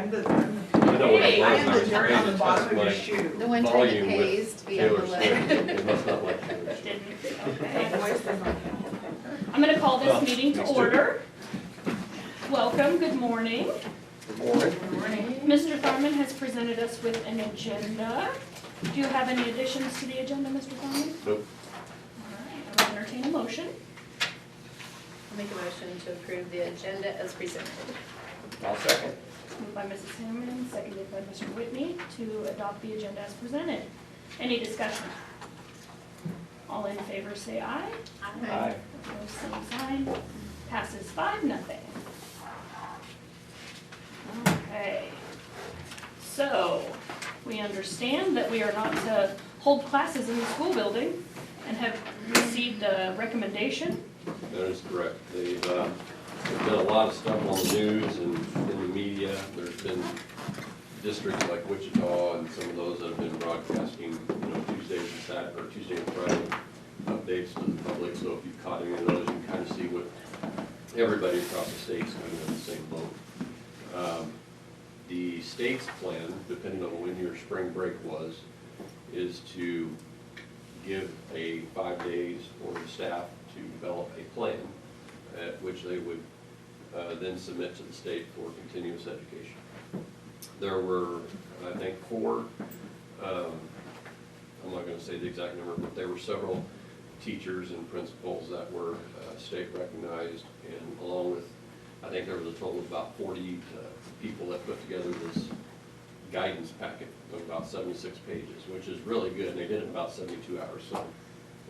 I'm the I know what it I was. am I the was dirt trying on to the bottom test of your my shoe. The one time volume it with pays to be on the Taylor list. Swift. It must not like Taylor Swift. Didn't. My Okay. voice does not count. I'm gonna call this Well, meeting to these two. order. Welcome, good morning. Good morning. Good morning. Mr. Thurman has presented us with an agenda. Do you have any additions to the agenda, Mr. Thurman? Nope. All right, I will entertain a motion. I'll make a motion to approve the agenda as presented. I'll second. Moved by Mrs. Hammond, seconded by Mr. Whitney to adopt the agenda as presented. Any discussion? All in favor say aye. Aye. Opposed, same sign. Passes 5-0. Okay. So, we understand that we are not to hold classes in the school building and have received a recommendation. That is correct. There's been a lot of stuff on the news and in the media. There's been districts like Wichita and some of those that have been broadcasting, Tuesdays and Saturday, or Tuesday and Friday updates to the public. So if you've caught any of those, you can kind of see what everybody across the state is kind of in the same boat. The state's plan, depending on when your spring break was, is to give 5 days for the staff to develop a plan, at which they would then submit to the state for continuous education. There were, I think, 4, I'm not going to say the exact number, but there were several teachers and principals that were state recognized, and along with, I think there was a total of about 40 people that put together this guidance packet of about 76 pages, which is really good, and they did it in about 72 hours, so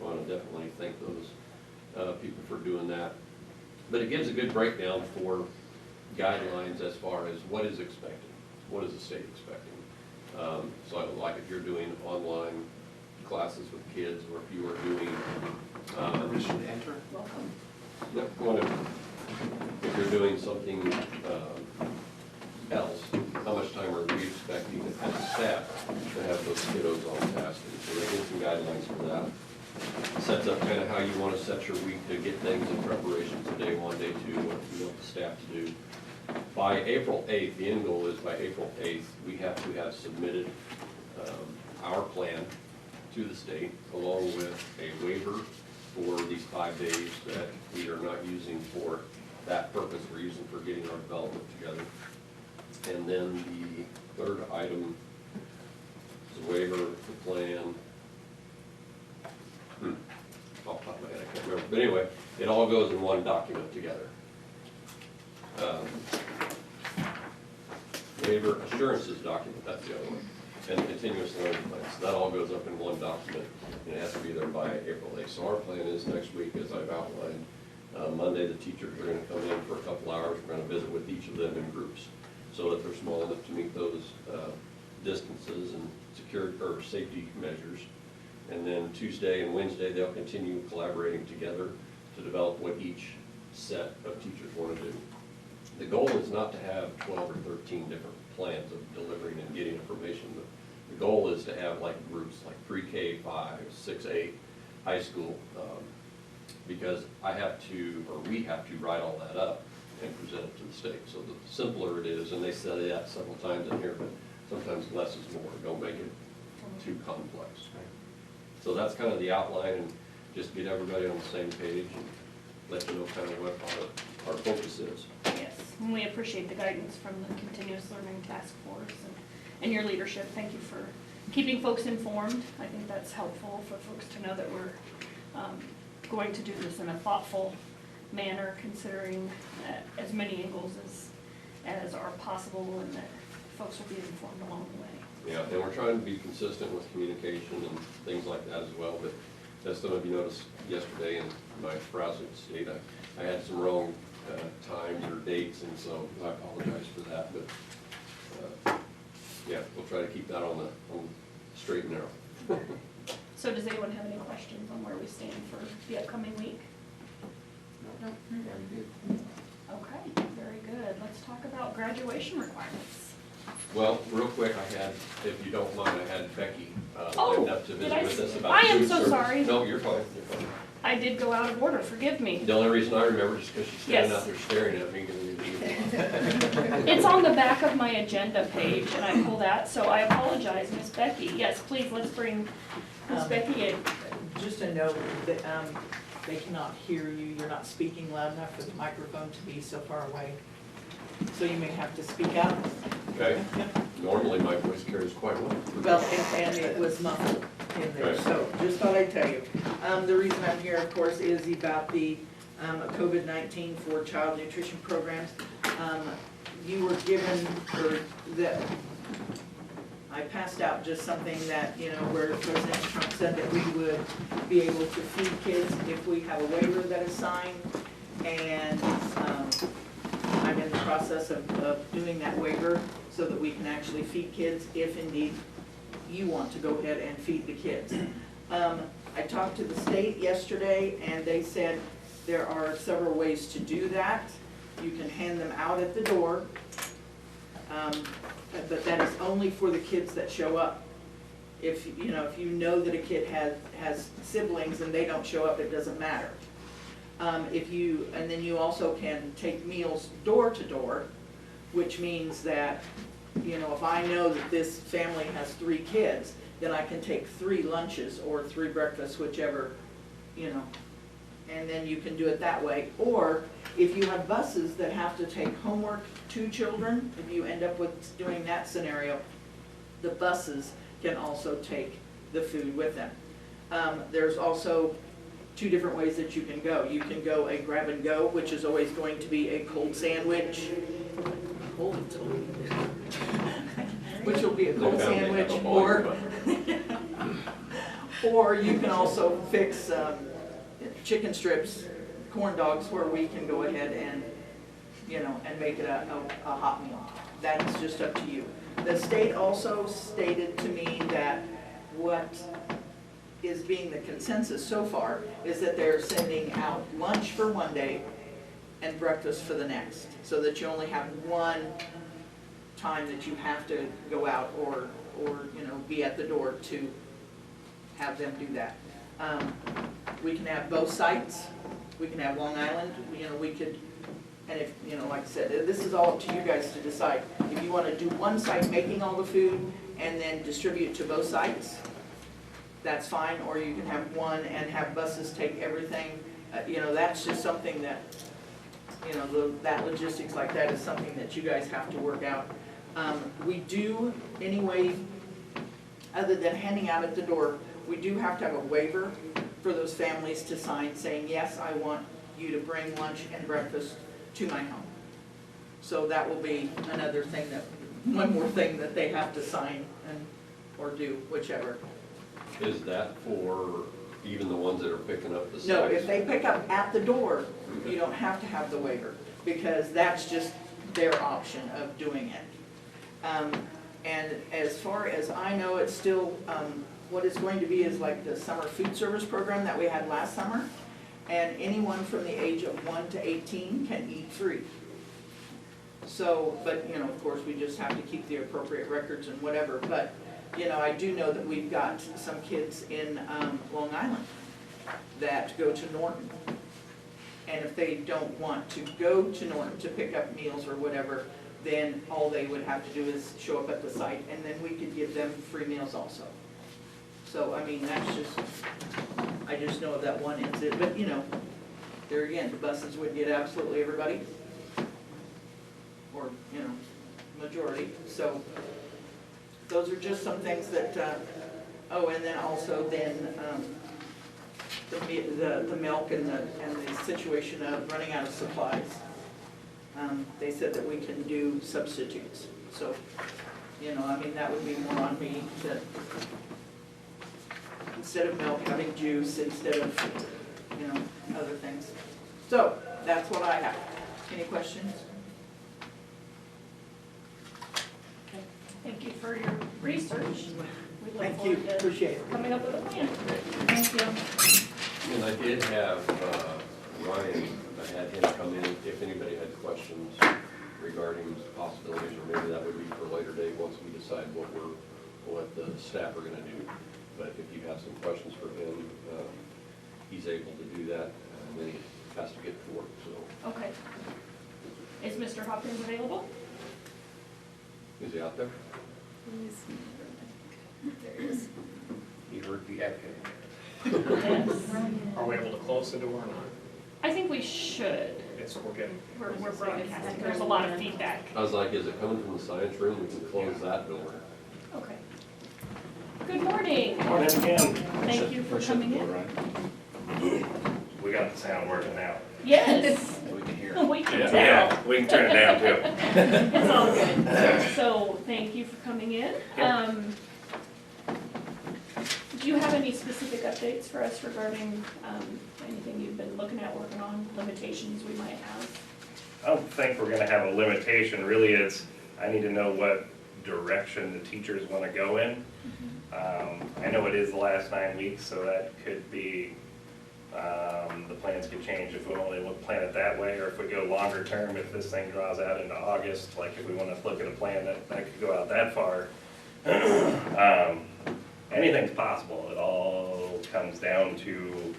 I want to definitely thank those people for doing that. But it gives a good breakdown for guidelines as far as what is expected, what is the state expecting. So like if you're doing online classes with kids, or if you are doing Permission to enter? Welcome. whatever, if you're doing something else, how much time are we expecting as a staff to have those kiddos on task? And so they get some guidelines for that. Sets up kind of how you want to set your week to get things in preparation for day 1, day 2, what you want the staff to do. By April 8th, the end goal is by April 8th, we have to have submitted our plan to the state, along with a waiver for these 5 days that we are not using for that purpose, we're using for getting our development together. And then the third item is a waiver, the plan. Off the top of my head, I can't remember. But anyway, it all goes in one document together. Waiver assurances document, that's the other one. And the continuous learning plan. So that all goes up in one document, and it has to be there by April 8th. So our plan is next week, as I've outlined, Monday the teachers are going to come in for a couple hours. We're going to visit with each of them in groups, so that they're small enough to meet those distances and security or safety measures. And then Tuesday and Wednesday, they'll continue collaborating together to develop what each set of teachers want to do. The goal is not to have 12 or 13 different plans of delivering and getting information. The goal is to have like groups like pre-K, 5, 6, 8, high school, because I have to, or we have to write all that up and present it to the state. So the simpler it is, and they say that several times in here, but sometimes less is more. Don't make it too complex. So that's kind of the outline, and just get everybody on the same page and let you know kind of what our focus is. Yes, and we appreciate the guidance from the Continuous Learning Task Force and your leadership. Thank you for keeping folks informed. I think that's helpful for folks to know that we're going to do this in a thoughtful manner, considering as many angles as are possible, and that folks will be informed along the way. Yeah, and we're trying to be consistent with communication and things like that as well, but as some of you noticed yesterday in my browsing state, I had some wrong times or dates, and so I apologize for that, but yeah, we'll try to keep that on the straight and narrow. So does anyone have any questions on where we stand for the upcoming week? No. Okay, very good. Let's talk about graduation requirements. Well, real quick, if you don't mind, I had Becky Oh, lined up to did visit I with s- us about I am food so service. sorry. No, you're fine, you're fine. I did go out of order, forgive me. The only reason I remember is because she's standing Yes. out there staring at me. Giving It's on the back of my agenda page, and I pulled that, so I apologize, Miss Becky. Yes, please, let's bring Miss Becky in. Just a note that they cannot hear you, you're not speaking loud enough for the microphone to be so far away. So you may have to speak out. Okay, normally my voice carries quite well. Well, and it was muffled in there, Right. so just thought I'd tell you. The reason I'm here, of course, is about the COVID-19 for child nutrition programs. You were given, or that, I passed out just something that, you know, where President Trump said that we would be able to feed kids if we have a waiver that is signed. And I'm in the process of doing that waiver so that we can actually feed kids if indeed you want to go ahead and feed the kids. I talked to the state yesterday and they said there are several ways to do that. You can hand them out at the door, but that is only for the kids that show up. If you know that a kid has siblings and they don't show up, it doesn't matter. And then you also can take meals door to door, which means that, you know, if I know that this family has 3 kids, then I can take 3 lunches or 3 breakfasts, whichever, you know, and then you can do it that way. Or if you have buses that have to take homework to children, if you end up with doing that scenario, the buses can also take the food with them. There's also 2 different ways that you can go. You can go a grab and go, which is always going to be a cold sandwich. Hold it till which will be a cold sandwich, or you can also fix chicken strips, corn dogs, where we can go ahead and, you know, and make it a hot meal. That's just up to you. The state also stated to me that what is being the consensus so far is that they're sending out lunch for one day and breakfast for the next, so that you only have one time that you have to go out or you know, be at the door to have them do that. We can have both sites. We can have Long Island. You know, we could, and if, you know, like I said, this is all up to you guys to decide. If you want to do one site making all the food and then distribute to both sites, that's fine. Or you can have one and have buses take everything. You know, that's just something that, you know, that logistics like that is something that you guys have to work out. We do, anyway, other than handing out at the door, we do have to have a waiver for those families to sign saying, yes, I want you to bring lunch and breakfast to my home. So that will be another thing that, one more thing that they have to sign or do, whichever. Is that for even the ones that are picking up the No, snacks? if they pick up at the door, you don't have to have the waiver, because that's just their option of doing it. And as far as I know, it's still, what it's going to be is like the summer food service program that we had last summer. And anyone from the age of 1 to 18 can eat free. So, but, you know, of course, we just have to keep the appropriate records and whatever. But, you know, I do know that we've got some kids in Long Island that go to Norton. And if they don't want to go to Norton to pick up meals or whatever, then all they would have to do is show up at the site, and then we could give them free meals also. So, I mean, that's just, I just know of that one incident, but, you know, there again, the buses would get absolutely everybody, or, you know, majority. So, those are just some things that, oh, and then also then, the milk and the situation of running out of supplies. They said that we can do substitutes. So, you know, I mean, that would be more on me to, instead of milk, having juice, instead of, you know, other things. So, that's what I have. Any questions? Thank you for your research. We look Thank you, forward to appreciate it. coming up with a plan. Thank you. And I did have Ryan, I had him come in if anybody had questions regarding possibilities, or maybe that would be for a later date once we decide what the staff are gonna do. But if you have some questions for him, he's able to do that, and then he has to get to work, so. Okay. Is Mr. Hopkins available? Is he out there? There he is. You heard the echo. Yes. Are we able to close the door or not? I think we should. We're getting. We're broadcasting. There's a lot of feedback. I was like, is it coming from the science room? We can close that door. Okay. Good morning. Morning again. Thank you for coming in. We got the sound working now. Yes. We can hear. We can tell. Yeah, we can turn it down too. It's all good. So, thank you for coming in. Do you have any specific updates for us regarding anything you've been looking at, working on, limitations we might have? I don't think we're gonna have a limitation, really it's, I need to know what direction the teachers wanna go in. I know it is the last 9 weeks, so that could be, the plans could change if we only plan it that way, or if we go longer term, if this thing draws out into August, like if we wanna look at a plan that could go out that far. Anything's possible, it all comes down to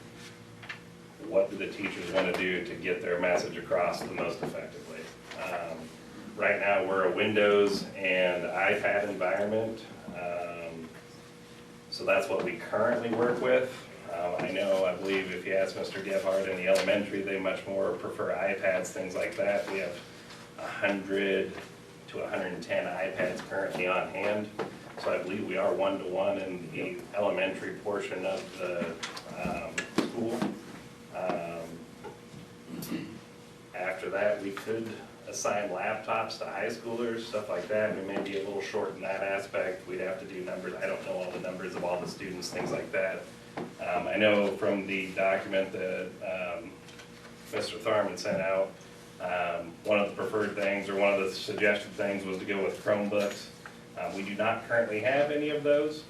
what do the teachers wanna do to get their message across the most effectively. Right now, we're a Windows and iPad environment, so that's what we currently work with. I believe if you ask Mr. Gebhardt in the elementary, they much more prefer iPads, things like that. We have 100 to 110 iPads currently on hand. So I believe we are 1-to-1 in the elementary portion of the school. After that, we could assign laptops to high schoolers, stuff like that. We may be a little short in that aspect. We'd have to do numbers. I don't know all the numbers of all the students, things like that. I know from the document that Mr. Tharman sent out, one of the preferred things or one of the suggested things was to go with Chromebooks. We do not currently have any of those.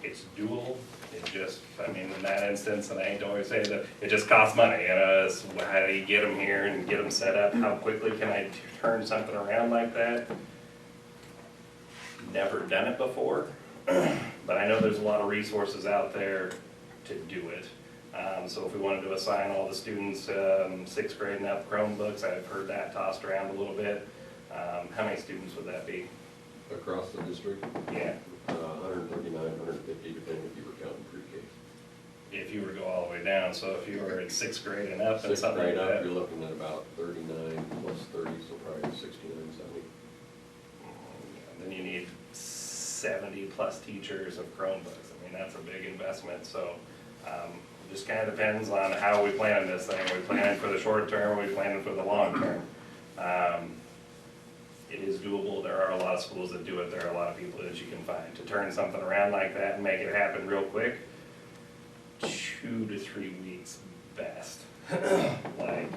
It's dual. It just, in that instance, and I hate to always say that, it just costs money. It's how do you get them here and get them set up? How quickly can I turn something around like that? Never done it before, but I know there's a lot of resources out there to do it. So if we wanted to assign all the students 6th grade and up Chromebooks, I've heard that tossed around a little bit. How many students would that be? Across the district, Yeah, 139, 150, depending if you were counting pre-K. if you were to go all the way down, so if you were in 6th grade and up and Sixth something like grade up, that. you're looking at about 39 plus 30, so probably 69, 70. Then you need 70 plus teachers of Chromebooks. That's a big investment, so just kind of depends on how we plan this thing. Are we planning for the short term, are we planning for the long term? It is doable. There are a lot of schools that do it. There are a lot of people that you can find. To turn something around like that and make it happen real quick, 2 to 3 weeks best. Like,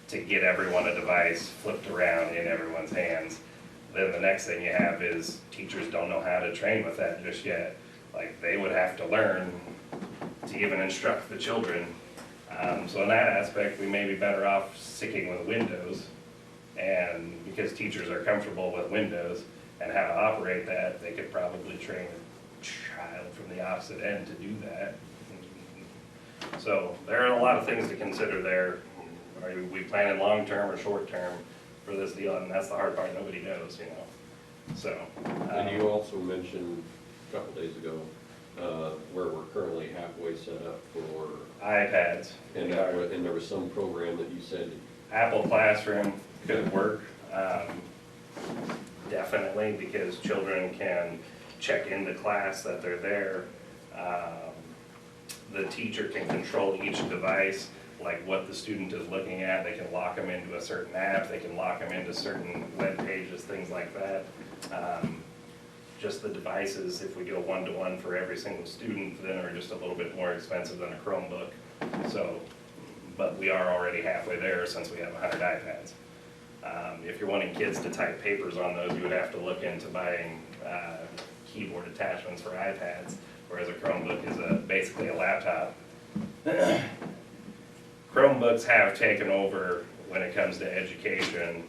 to get everyone a device flipped around in everyone's hands. Then the next thing you have is teachers don't know how to train with that just yet. Like, they would have to learn to even instruct the children. So in that aspect, we may be better off sticking with Windows. And because teachers are comfortable with Windows and how to operate that, they could probably train a child from the opposite end to do that. So there are a lot of things to consider there. Are we planning long-term or short-term for this deal? And that's the hard part, nobody knows, So. And you also mentioned a couple days ago, where we're currently halfway set up for, iPads. and there was some program that you said, Apple Classroom could work, definitely, because children can check into class that they're there. The teacher can control each device, like what the student is looking at. They can lock them into a certain app, they can lock them into certain web pages, things like that. Just the devices, if we go 1-to-1 for every single student, then are just a little bit more expensive than a Chromebook. So, but we are already halfway there since we have 100 iPads. If you're wanting kids to type papers on those, you would have to look into buying keyboard attachments for iPads, whereas a Chromebook is basically a laptop. Chromebooks have taken over when it comes to education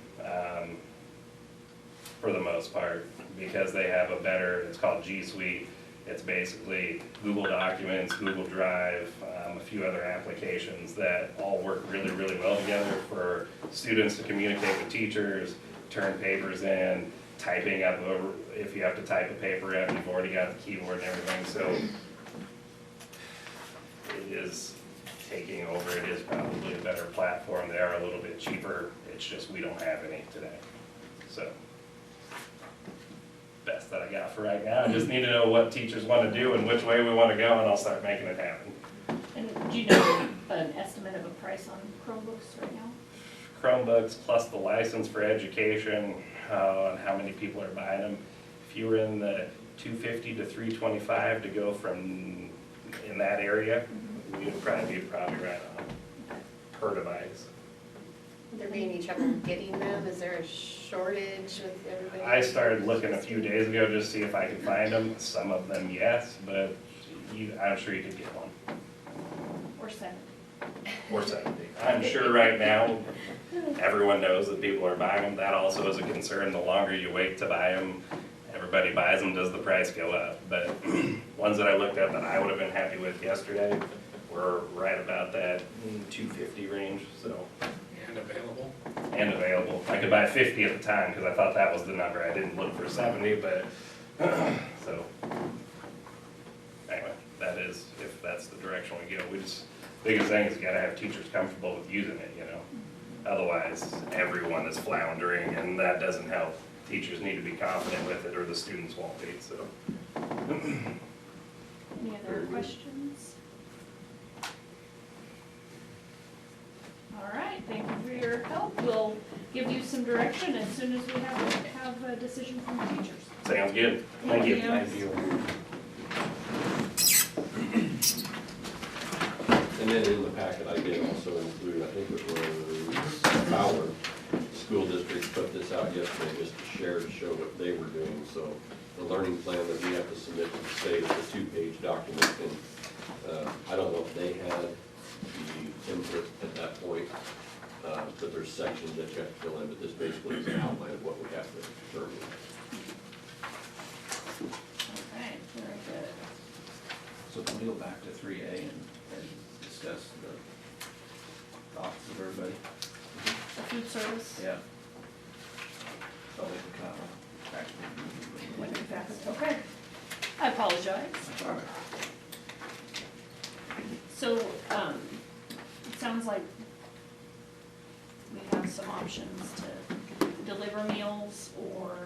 for the most part, because they have a better, it's called G Suite. It's basically Google Documents, Google Drive, a few other applications that all work really, really well together for students to communicate with teachers, turn papers in, typing up, if you have to type a paper in, you've already got the keyboard and everything, so it is taking over. It is probably a better platform. They are a little bit cheaper. It's just we don't have any today. So, best that I got for right now. I just need to know what teachers want to do and which way we want to go, and I'll start making it happen. And do you know an estimate of a price on Chromebooks right now? Chromebooks plus the license for education, and how many people are buying them. If you were in the $250 to $325 to go from in that area, you'd probably be right on per device. Would there be any trouble getting them? Is there a shortage with everybody? I started looking a few days ago just to see if I could find them. Some of them, yes, but I'm sure you could get one. Or 70? Or 70. I'm sure right now, everyone knows that people are buying them. That also is a concern. The longer you wait to buy them, everybody buys them, does the price go up? But ones that I looked at that I would have been happy with yesterday were right about that $250 range, so. And available. And available. I could buy 50 at the time because I thought that was the number. I didn't look for 70, but, so. Anyway, that is, if that's the direction we go. Biggest thing is you gotta have teachers comfortable with using it, you know? Otherwise, everyone is floundering and that doesn't help. Teachers need to be confident with it or the students won't be, so. Any other questions? All right, thank you for your help. We'll give you some direction as soon as we have a decision from the teachers. Sounds good. Thank you. Thank you. And then in the packet, I did also include, I think it was Fowler School District put this out yesterday just to share, to show what they were doing. So the learning plan that we have to submit to the state is a 2-page document. And I don't know if they had the input at that point, but there's sections that you have to fill in, but this basically is an outline of what we have to determine. All right, very good. So can we go back to 3A and discuss the thoughts of everybody? The food service. Yeah. So we can kind of actually. Went too fast. Okay. I apologize. That's all right. So, it sounds like we have some options to deliver meals or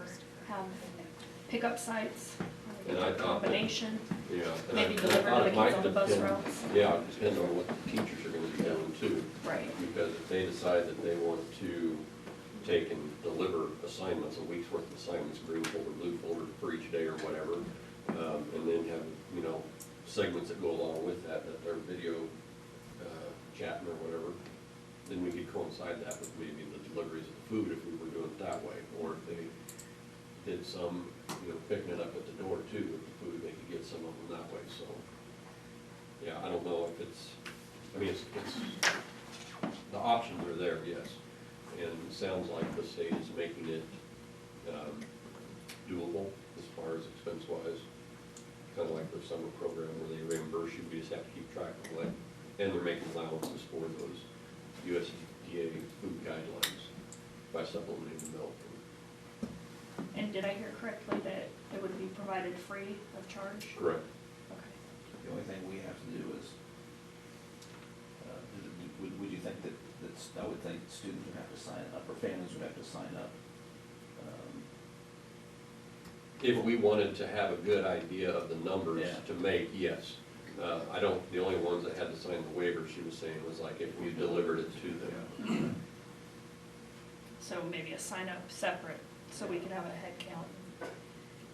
have pickup sites, And I or a thought that- combination. Yeah. and Maybe I deliver thought to it the might kids on the bus depend- routes. Yeah, it depends on what the teachers are gonna be doing too. Right. Because if they decide that they want to take and deliver assignments, a week's worth of assignments, green folder, blue folder for each day or whatever, and then have, you know, segments that go along with that, that they're video chatting or whatever, then we could coincide that with maybe the deliveries of the food if we were doing it that way. Or if they did some, you know, picking it up at the door too with the food, they could get some of them that way, so. Yeah, I don't know if it's, I mean, it's, the options are there, yes. And it sounds like the state is making it doable as far as expense-wise. Kind of like their summer program where they reimburse you, we just have to keep track of what, and they're making allowances for those USDA food guidelines by supplementing the milk. And did I hear correctly that it would be provided free of charge? Correct. Okay. The only thing we have to do is, would you think that, I would think students would have to sign up, or families would have to sign up. If we wanted to have a good idea of the numbers Yeah. to make, yes. I don't, the only ones that had to sign the waiver, she was saying, was like if we delivered it to them. So maybe a sign up separate, so we could have a head count.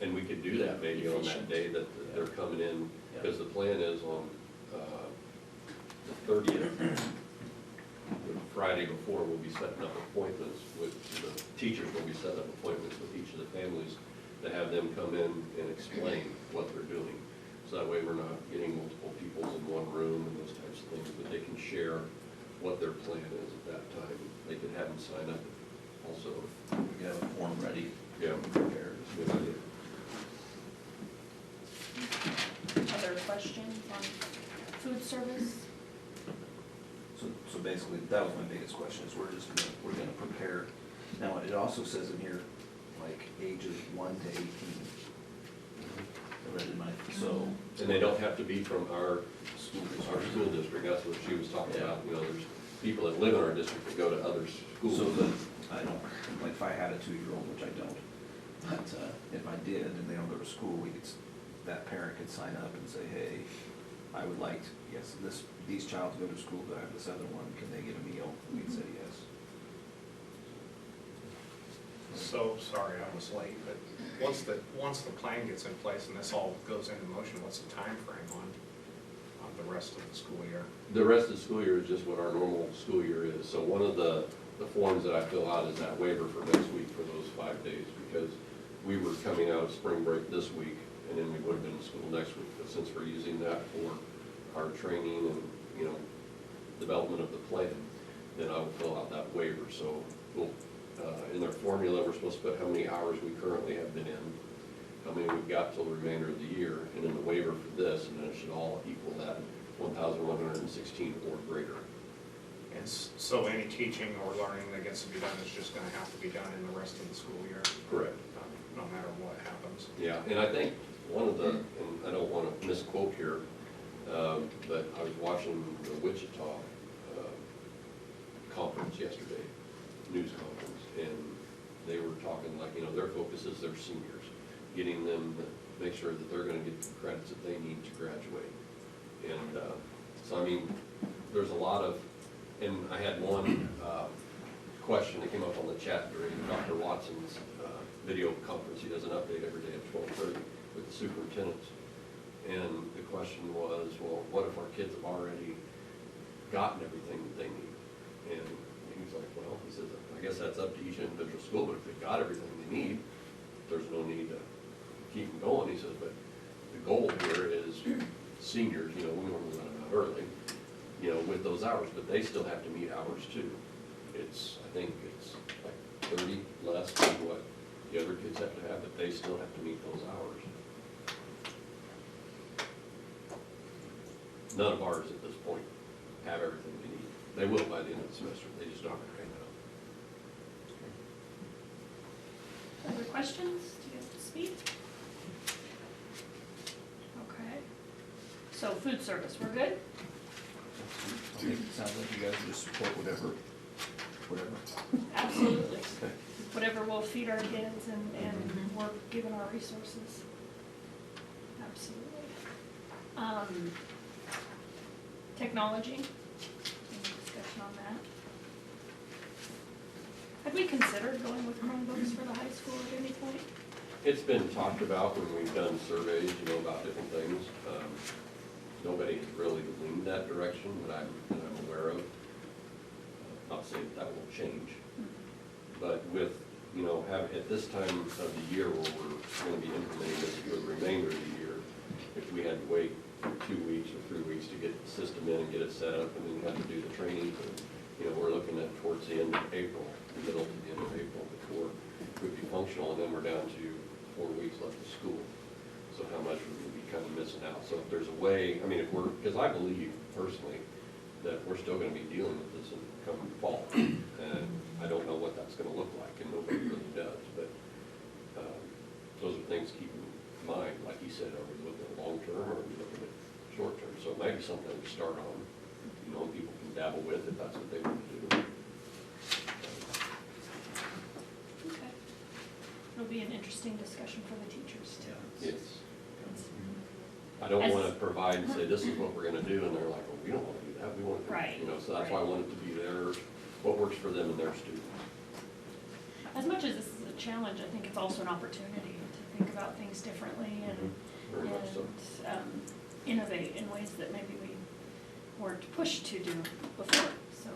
And we could do that maybe on that day that they're coming in, because the plan is on the 30th. The Friday before, we'll be setting up appointments with, the teachers will be setting up appointments with each of the families to have them come in and explain what they're doing. So that way we're not getting multiple people in one room and those types of things, but they can share what their plan is at that time. They can have them sign up also. We have a form ready, Yeah. prepared. Good idea. service. So basically, that was my biggest question, is we're gonna prepare. Now, it also says in here, like, ages 1 to 18. I read in my, so. And they don't have to be from our school district, that's what she was talking Yeah. about, you know, there's people that live in our district that go to other schools. So then, I don't, like, if I had a 2-year-old, which I don't, but if I did, and they don't go to school, that parent could sign up and say, hey, I would like, yes, these child go to school, but I have this other one, can they get a meal? We'd say yes. So, sorry, I was late, but once the plan gets in place and this all goes into motion, what's the time frame on the rest of the school year? The rest of the school year is just what our normal school year is. So one of the forms that I fill out is that waiver for next week for those 5 days, because we were coming out of spring break this week, and then we would have been in school next week. But since we're using that for our training and, you know, development of the plan, then I will fill out that waiver. So we'll, in their formula, we're supposed to put how many hours we currently have been in, how many we've got till the remainder of the year, and then the waiver for this, and then it should all equal that 1,116 or greater. And so any teaching or learning that gets to be done is just gonna have to be done in the rest of the school year? Correct. No matter what happens? Yeah, and I think one of the, and I don't want to misquote here, but I was watching the Wichita conference yesterday, news conference, and they were talking like, you know, their focus is their seniors, getting them to make sure that they're going to get the credits that they need to graduate. And so, I mean, there's a lot of, and I had one question that came up on the chat during Dr. Watson's video conference. He does an update every day at 12:30 with the superintendents. And the question was, well, what if our kids have already gotten everything that they need? And he's like, well, he says, I guess that's up to each individual school, but if they've got everything they need, there's no need to keep them going. He says, but the goal here is seniors, you know, we normally let them out early, you know, with those hours, but they still have to meet hours too. I think it's like 30 less than what the other kids have to have, but they still have to meet those hours. None of ours at this point have everything they need. They will by the end of the semester, they just aren't right now. Other questions? Do you have to speak? Okay. So food service, we're good? I think it sounds like you guys just support whatever. Absolutely. Okay. Whatever will feed our kids and work, given our resources. Absolutely. Technology, any discussion on that? Have we considered going with Chromebooks for the high school at any point? It's been talked about when we've done surveys, you know, about different things. Nobody has really leaned that direction that I'm aware of. Not saying that will change, but with, you know, at this time of the year where we're going to be implementing this for the remainder of the year, if we had to wait 2 weeks or 3 weeks to get the system in and get it set up, and then we had to do the training, you know, we're looking at towards the end of April, the middle to the end of April before it would be functional, and then we're down to 4 weeks left of school. So how much would we be kind of missing out? So if there's a way, I mean, because I believe personally that we're still going to be dealing with this in come fall, and I don't know what that's going to look like, and nobody really does, but those are things to keep in mind. Like you said, are we looking at long term or are we looking at short term? So it might be something to start on, you know, people can dabble with if that's what they want to do. Okay. It'll be an interesting discussion for the teachers too. Yes. I don't want to provide and say, this is what we're going to do, and they're like, well, we don't want to do that, we want to, Right, you know, so that's why I want it to be what works for them and their students. As much as this is a challenge, I think it's also an opportunity to think about things differently and, Very much so. innovate in ways that maybe we weren't pushed to do before, so.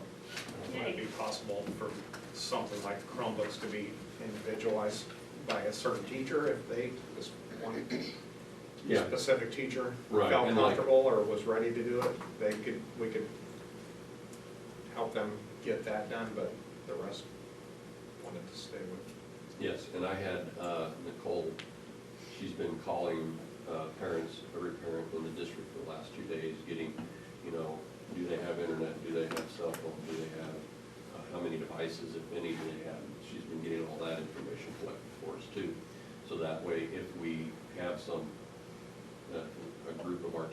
Would it be possible for something like the Chromebooks to be individualized by a certain teacher if they, this one Yeah. specific teacher Right, felt and like- comfortable or was ready to do it? We could help them get that done, but the rest wanted to stay with. Yes, and I had Nicole, she's been calling parents, every parent in the district for the last 2 days, getting, you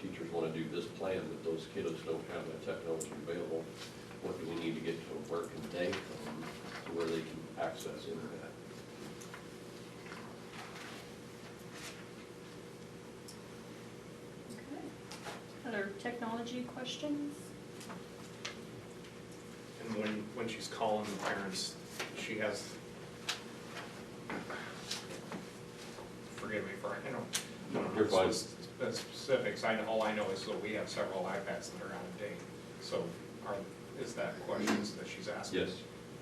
teachers wanna do this plan, but those kiddos don't have that technology available, what do we need to get to them, where can they come to where they can access internet? Okay. Other technology questions? And when she's calling the parents, she has, forgive me for, I don't You're fine. know the specifics, all I know is that we have several iPads that are out of date. So is that questions that she's asking? Yes.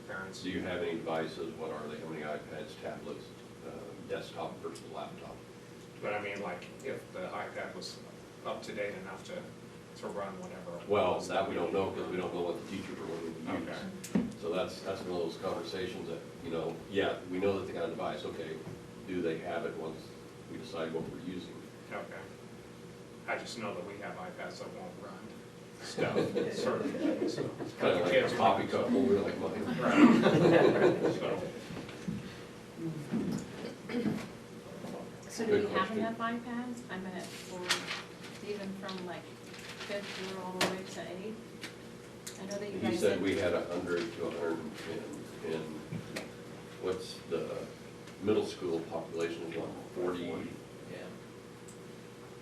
Parents? Do you have any devices, what are they, how many iPads, tablets, desktop versus laptop? But I mean, like, if the iPad was up to date enough to run whatever. Well, that we don't know, because we don't know what the teachers are going to use. Okay. So that's one of those conversations that, you know, yeah, we know that they got a device, okay, do they have it once we decide what we're using? Okay. I just know that we have iPads that won't run stuff, certain things. So. Kind of like a coffee cup holder like mine. Right. So, So do Good we have question. enough iPads? I meant for, even from like fifth year all the way to eighth? I know that you He guys said we had 100 to 110, and what's the middle school population is what, 40? Yeah.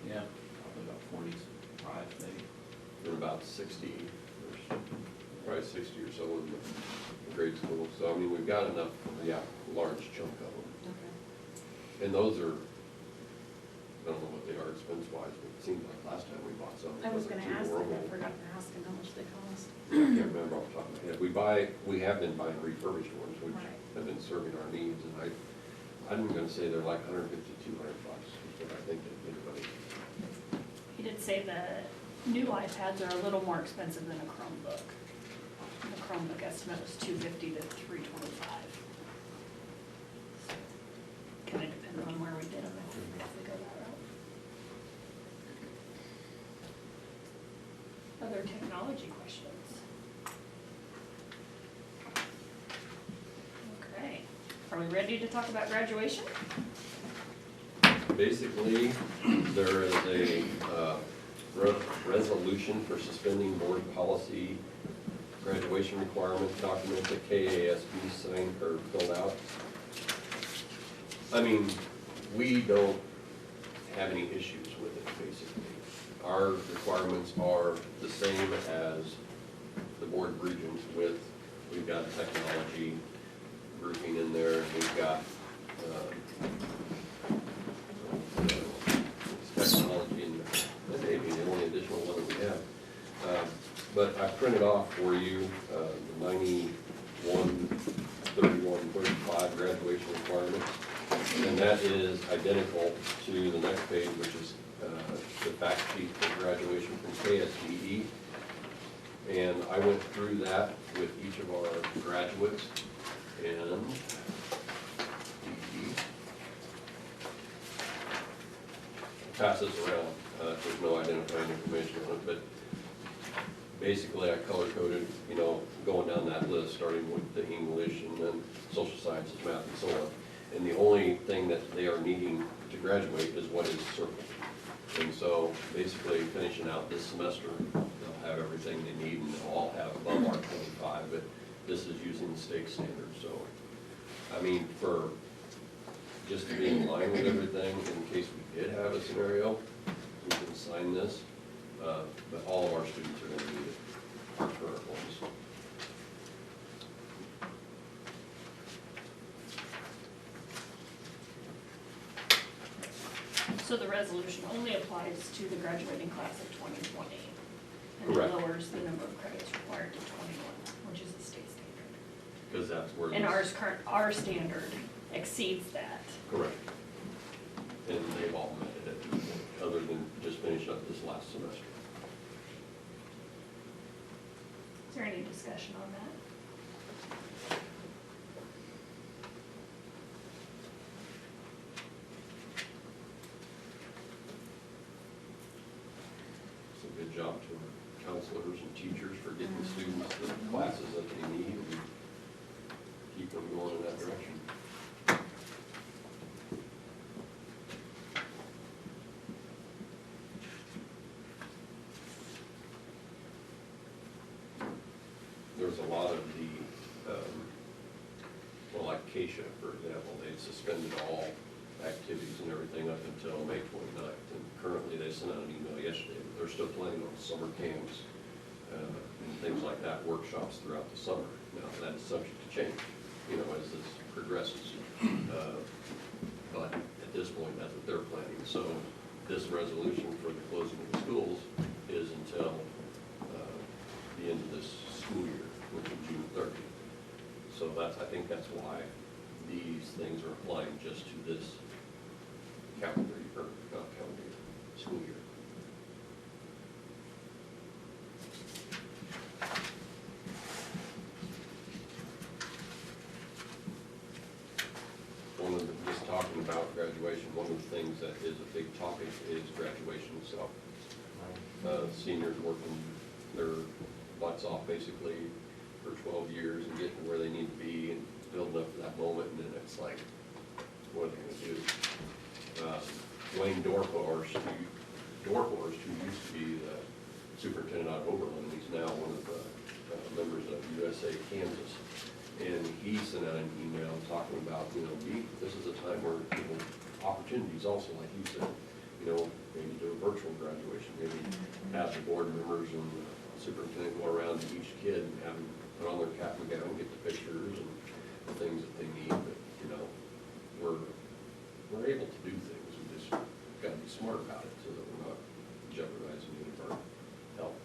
Yeah, probably about 45 maybe. And about 60, or probably 60 or so in the grade school. So, I mean, we've got enough, yeah, large chunk of them. Okay. And those are, I don't know what they are expense-wise, but it seems like last time we bought some. I was gonna ask that, I horrible. forgot to ask him how much they cost. I can't remember off the top of my head. We have been buying refurbished ones, which Right. have been serving our needs, and I'm gonna say they're like 150, 200 bucks, is what I think that anybody. He did say the new iPads are a little more expensive than a Chromebook. The Chromebook estimate was $250 to $325. Kind of depends on where we get them if we go that route. Other technology questions? Okay, are we ready to talk about graduation? Basically, there is a resolution for suspending board policy graduation requirement document that KASB signed or filled out. I mean, we don't have any issues with it, basically. Our requirements are the same as the board of regents with, we've got technology grouping in there, and we've got, technology and that may be the only additional one that we have. But I printed off for you, the 91, 31, 35 graduation requirements. And that is identical to the next page, which is the fact sheet for graduation from KSBE. And I went through that with each of our graduates, and pass this around. There's no identifying information on it, but basically I color-coded, you know, going down that list, starting with the English and then social sciences, math, and so on. And the only thing that they are needing to graduate is what is circled. And so basically finishing out this semester, they'll have everything they need and they'll all have above our 25, but this is using the state standard. So, I mean, for just to be in line with everything, in case we did have a scenario, we can sign this, but all of our students are gonna need it, our current ones. So the resolution only applies to the graduating class of 2020. And it Correct. lowers the number of credits required to 21, which is the state standard. Because that's where. And this- our standard exceeds that. Correct. And they've all met it, other than just finishing up this last semester. Is there any discussion on that? It's a good job to our counselors and teachers for getting students the classes that they need and keep them going in that direction. because a lot of the, well, like Keisha, for example, they suspended all activities and everything up until May 29th. And currently, they sent out an email yesterday, but they're still planning on summer camps and things like that, workshops throughout the summer. Now, that is subject to change, you know, as this progresses. But at this point, that's what they're planning. So this resolution for the closing of the schools is until the end of this school year, which is June 30th. So I think that's why these things are applying just to this calendar year, or not calendar year, school year. Just talking about graduation, one of the things that is a big topic is graduation itself. Seniors working their butts off basically for 12 years and getting where they need to be and building up to that moment, and then it's like, what are they gonna do? Dwayne Dorhorst, who used to be the superintendent out of Oberlin, he's now one of the members of USA Kansas. And he sent out an email talking about, you know, this is a time where people, opportunities also, like you said, you know, maybe do a virtual graduation, maybe have the board members and the superintendent go around to each kid and have them put on their cap and gown, get the pictures and the things that they need. But, you know, we're able to do things. We just got to be smart about it so that we're not jeopardizing any of our health.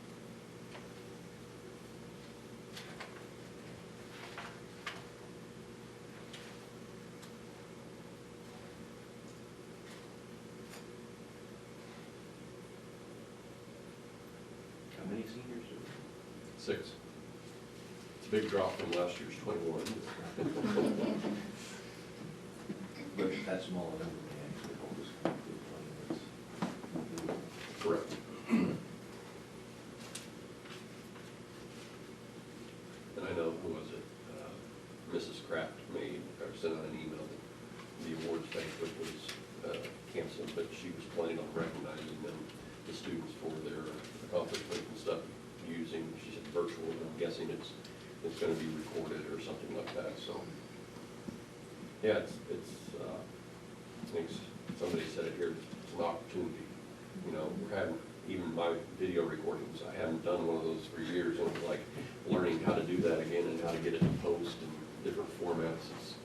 How many seniors do 6. It's a big drop from last year's 21. But that's smaller than we actually hold this company. Correct. And I know, who was it? Mrs. Kraft sent out an email that the awards banquet was canceled, but she was planning on recognizing them, the students, for their accomplishments and stuff, using, she said, virtual, and I'm guessing it's gonna be recorded or something like that, so. Yeah, I think somebody said it here, it's an opportunity. You know, we're having, even my video recordings, I haven't done one of those for years, and it's like learning how to do that again and how to get it to post in different formats.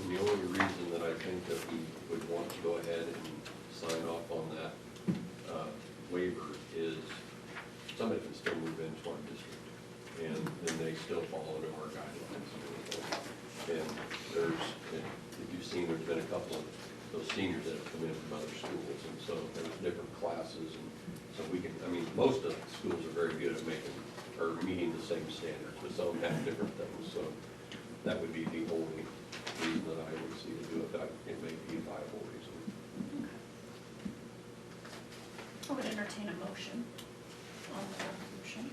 And the only reason that I think that we would want to go ahead and sign off on that waiver is somebody can still move into our district, and then they still fall under our guidelines. And if you've seen, there's been a couple of those seniors that have come in from other schools, and so there's different classes, and so we can, I mean, most of the schools are very good at meeting the same standards, but some have different things, so that would be the only reason that I would see to do it. It may be a viable reason. I would entertain a motion on the resolution.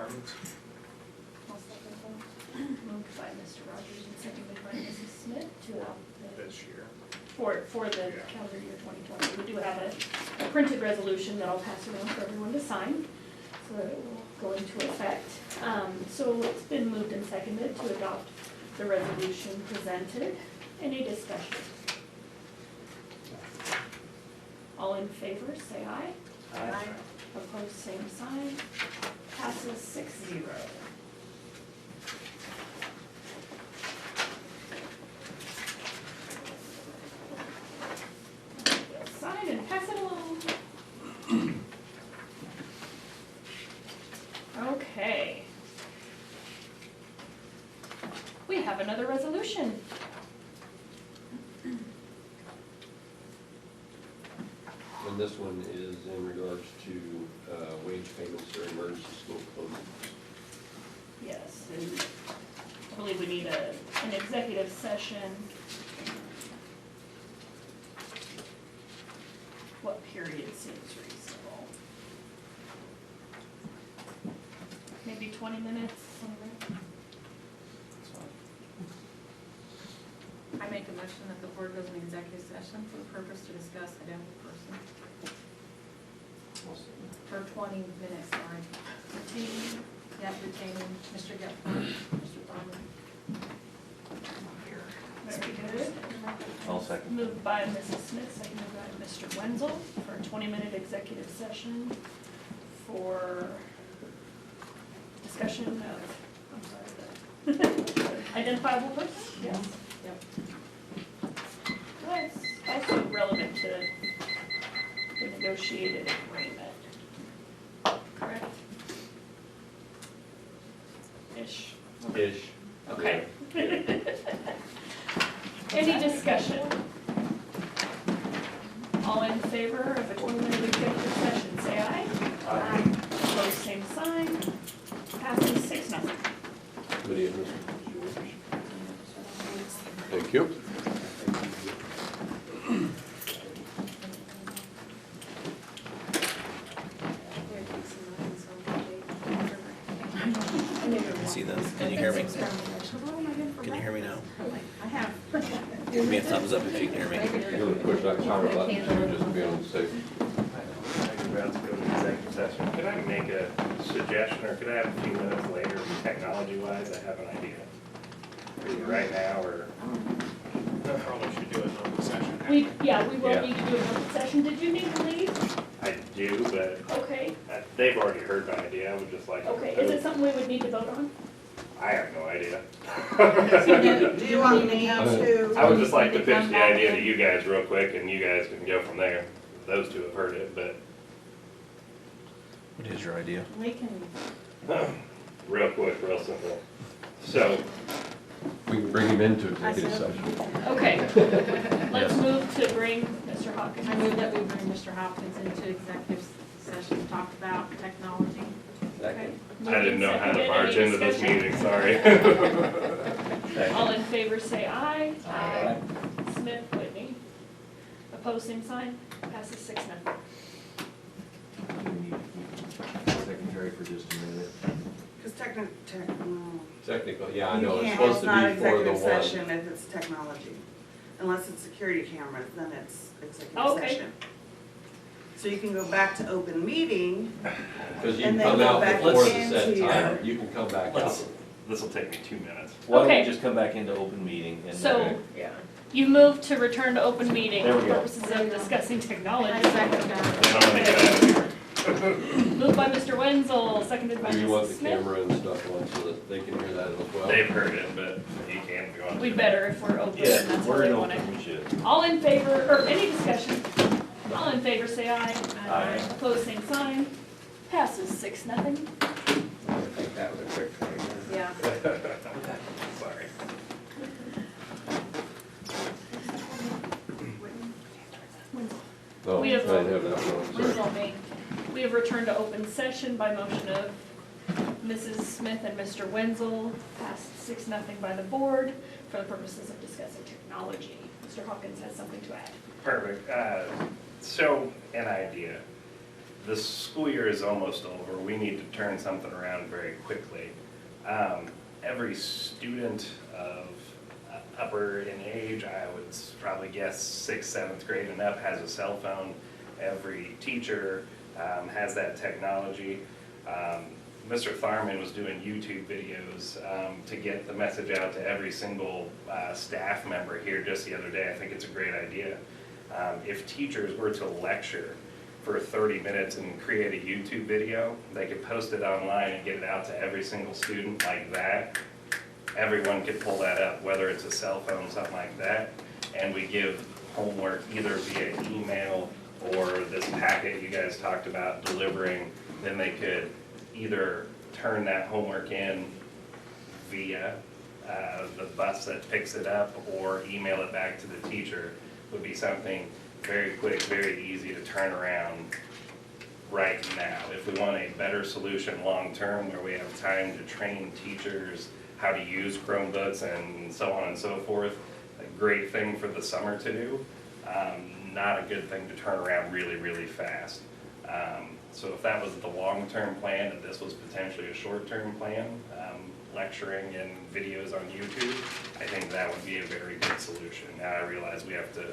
requirements. I'll second that. Moved by Mr. Rogers and seconded by Mrs. Smith to adopt the, This year. for the Yeah. calendar year 2020. We do have a printed resolution that I'll pass around for everyone to sign, so that it will go into effect. So it's been moved and seconded to adopt the resolution presented. Any discussion? All in favor, say aye. Aye. Opposed, same sign. Passes 6-0. Sign and pass it along. Okay. We have another resolution. And this one is in regards to wage payments during emergency school closings. Yes, and I believe we need an executive session. What period seems reasonable? Maybe 20 minutes, something? I make a motion that the board goes in executive session for the purpose to discuss identical person for 20 minutes, sorry. Routine. Yeah, retaining Mr. Gephardt, Mr. Bowman. Very good. I'll second. Moved by Mrs. Smith, seconded by Mr. Wenzel for a 20-minute executive session for discussion of, I'm sorry, the identifiable person? Yes. Yep. That's also relevant to the negotiated agreement. Correct? Ish. Ish. Okay. Yeah. Any discussion? All in favor of a 20-minute executive session, say aye. Aye. Opposed, same sign. Passes 6-0. Lydia, who's- Thank you. See this? Can you hear me? Can you hear me now? I have. Give me a thumbs up if you can hear me. You're gonna push that power button, so you just be on the safe. I'm about to go to executive session. Could I make a suggestion, or could I have a few minutes later, technology-wise, I have an idea? Either right now, or, Probably should do it in open session. We will Yeah. need to do an open session. Did you need to leave? I do, but Okay, they've already heard my idea, I would just like. okay. Is it something we would need to vote on? I have no idea. Do you want me to? I would just like to pitch the idea to you guys real quick, and you guys can go from there. Those two have heard it, but What is your idea? We can, real quick, real simple. So, We can bring him into executive session. Okay. Let's move to bring Mr. Hawkins. I move that we bring Mr. Hopkins into executive session to talk about technology. Okay. I didn't know how to Seconded. barge Any into this discussion? meeting, sorry. All in favor, say aye. Aye. Smith, Whitney. Opposed, same sign. Passes 6-0. Secretary for just a minute. Because Technically, yeah, I know, it's it's supposed to not be for the executive one. session if it's technology. Unless it's security cameras, then it's executive Okay. session. So you can go back to open meeting, Because you and can then come go out back before the set into time, your- you can come back out. Let's, this'll take me 2 minutes. Why don't Okay. we just come back into open meeting and? So, Yeah. you moved to return to open meeting There for we go. purposes of discussing I technology. second that. And I'm gonna get out of here. Moved by Mr. Wenzel, seconded by Do you want Mrs. the Smith. camera and stuff on so that they can hear that as well? They've heard it, but you can if you want. We better if we're open, and Yeah, that's how we're they in want it. open, we should. All in favor, or any discussion? All in favor, say aye. Aye. Opposed, same sign. Passes 6-0. I think that was a quick 20 minutes. Yeah. Sorry. No, I We didn't have- have that one, sorry. Wenzel made. We have returned to open session by motion of Mrs. Smith and Mr. Wenzel, passed 6-0 by the board for the purposes of discussing technology. Mr. Hawkins has something to add. Perfect. So, an idea. the school year is almost over. We need to turn something around very quickly. Every student of upper in age, I would probably guess 6th, 7th grade and up, has a cell phone. Every teacher has that technology. Mr. Tharman was doing YouTube videos to get the message out to every single staff member here just the other day. I think it's a great idea. If teachers were to lecture for 30 minutes and create a YouTube video, they could post it online and get it out to every single student like that. Everyone could pull that up, whether it's a cell phone, something like that, and we give homework either via email or this packet you guys talked about delivering. Then they could either turn that homework in via the bus that picks it up or email it back to the teacher. Would be something very quick, very easy to turn around right now. If we want a better solution long-term where we have time to train teachers how to use Chromebooks and so on and so forth, a great thing for the summer to do, not a good thing to turn around really, really fast. So if that was the long-term plan and this was potentially a short-term plan, lecturing and videos on YouTube, I think that would be a very good solution. Now I realize we have to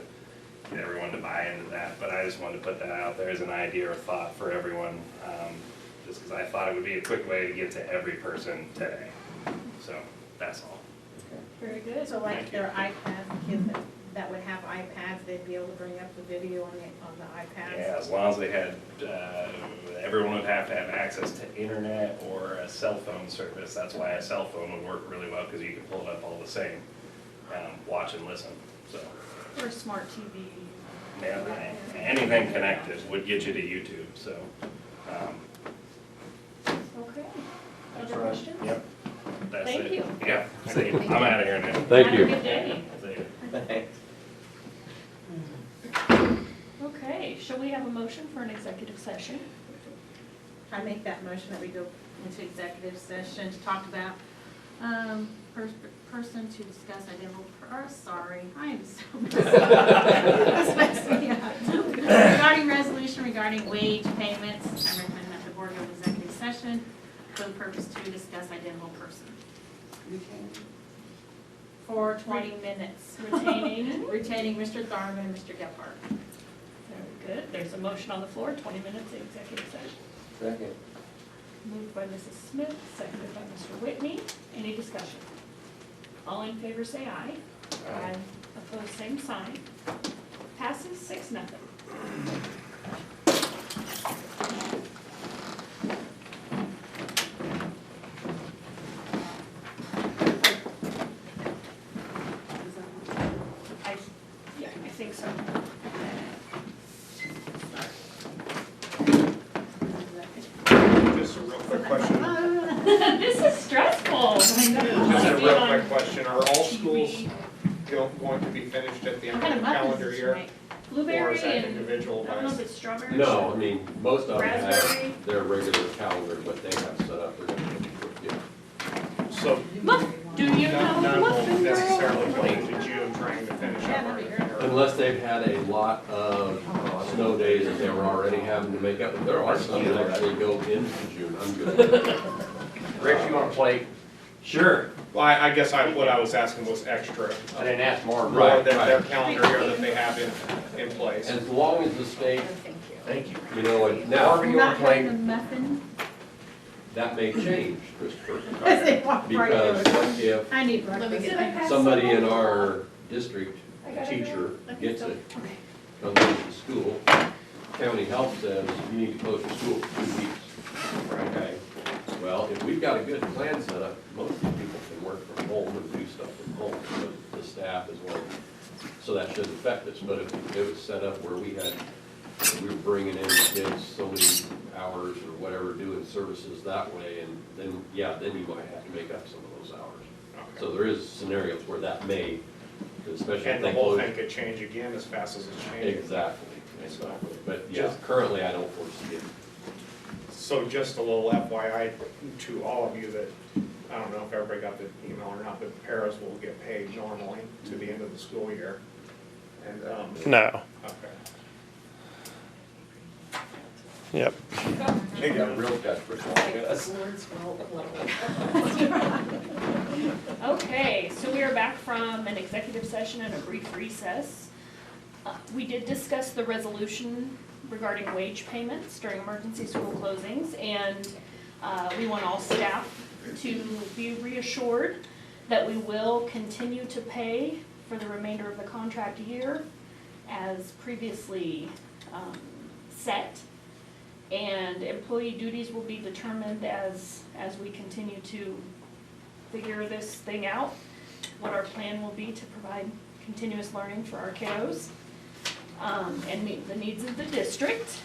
get everyone to buy into that, but I just wanted to put that out there as an idea or thought for everyone, just because I thought it would be a quick way to get to every person today. So that's all. Very good. So like their iPad, kids that would have iPads, they'd be able to bring up the video on the iPads? Yeah, as long as they had, everyone would have to have access to internet or a cell phone service. That's why a cell phone would work really well, because you can pull it up all the same, watch and listen, so. Or a smart TV. Yeah, anything connected would get you to YouTube, so. Okay. Other questions? Yep. That's it. Thank you. Yeah, see, I'm out of here now. Thank you. Have a good day. See ya. Thanks. Okay, shall we have a motion for an executive session? I make that motion that we go into executive session to talk about, person to discuss identical, sorry, I am so This messed me up. Regarding resolution regarding wage payments, I recommend that the board go into executive session for the purpose to discuss identical person. For 20 minutes. Retaining Mr. Tharman and Mr. Gephardt. Very good. There's a motion on the floor, 20 minutes in executive session. Second. Moved by Mrs. Smith, seconded by Mr. Whitney. Any discussion? All in favor say aye. Aye. Opposed, same sign. Passes 6-0. I think so. Just a real quick question. This is stressful. Just a real quick question. Are all schools going to be finished at the end of the calendar year? Or Blueberry is that and, individual I don't know if by? it's strawberry. No, I mean, most of them Raspberry. have their regular calendar, but they have set up, they're gonna be, yeah. So Look, do you know none what of the them girl? necessarily going to June trying to finish Yeah, up that'd be everything? or- Unless they've had a lot of snow days that they were already having to make up. There are some that actually go into June, I'm good. Rick, you want a plate? Sure. Well, I guess what I was asking was extra. I didn't ask Marvin. More Right, than their right. calendar year that they have in place. As long as the state, Thank you. you know, and now, Marvin, you want Not a plate? having a muffin? that may change, Christopher. As they walk right Because over. what if I need Let me breakfast. get that. somebody in our district, I a got it. teacher, I think gets so. it, Okay. comes into the school, county health says you need to close your school for 2 weeks. Okay? Well, if we've got a good plan set up, most of these people can work from home and do stuff from home, so the staff as well. So that shouldn't affect us, but if it was set up where we were bringing in kids so many hours or whatever, doing services that way, and then, yeah, then you might have to make up some of those hours. Okay. So there is scenarios where that may, especially if And the they whole close. thing could change again as fast as it's changing. Exactly, exactly. But yeah, currently I don't foresee it. So just a little FYI to all of you that, I don't know if everybody got the email or not, but paras will get paid normally to the end of the school year. And, No. okay. Yep. They got real desperate like us. Okay, so we are back from an executive session and a brief recess. We did discuss the resolution regarding wage payments during emergency school closings, and we want all staff to be reassured that we will continue to pay for the remainder of the contract year as previously set. And employee duties will be determined as we continue to figure this thing out, what our plan will be to provide continuous learning for our kiddos, and meet the needs of the district.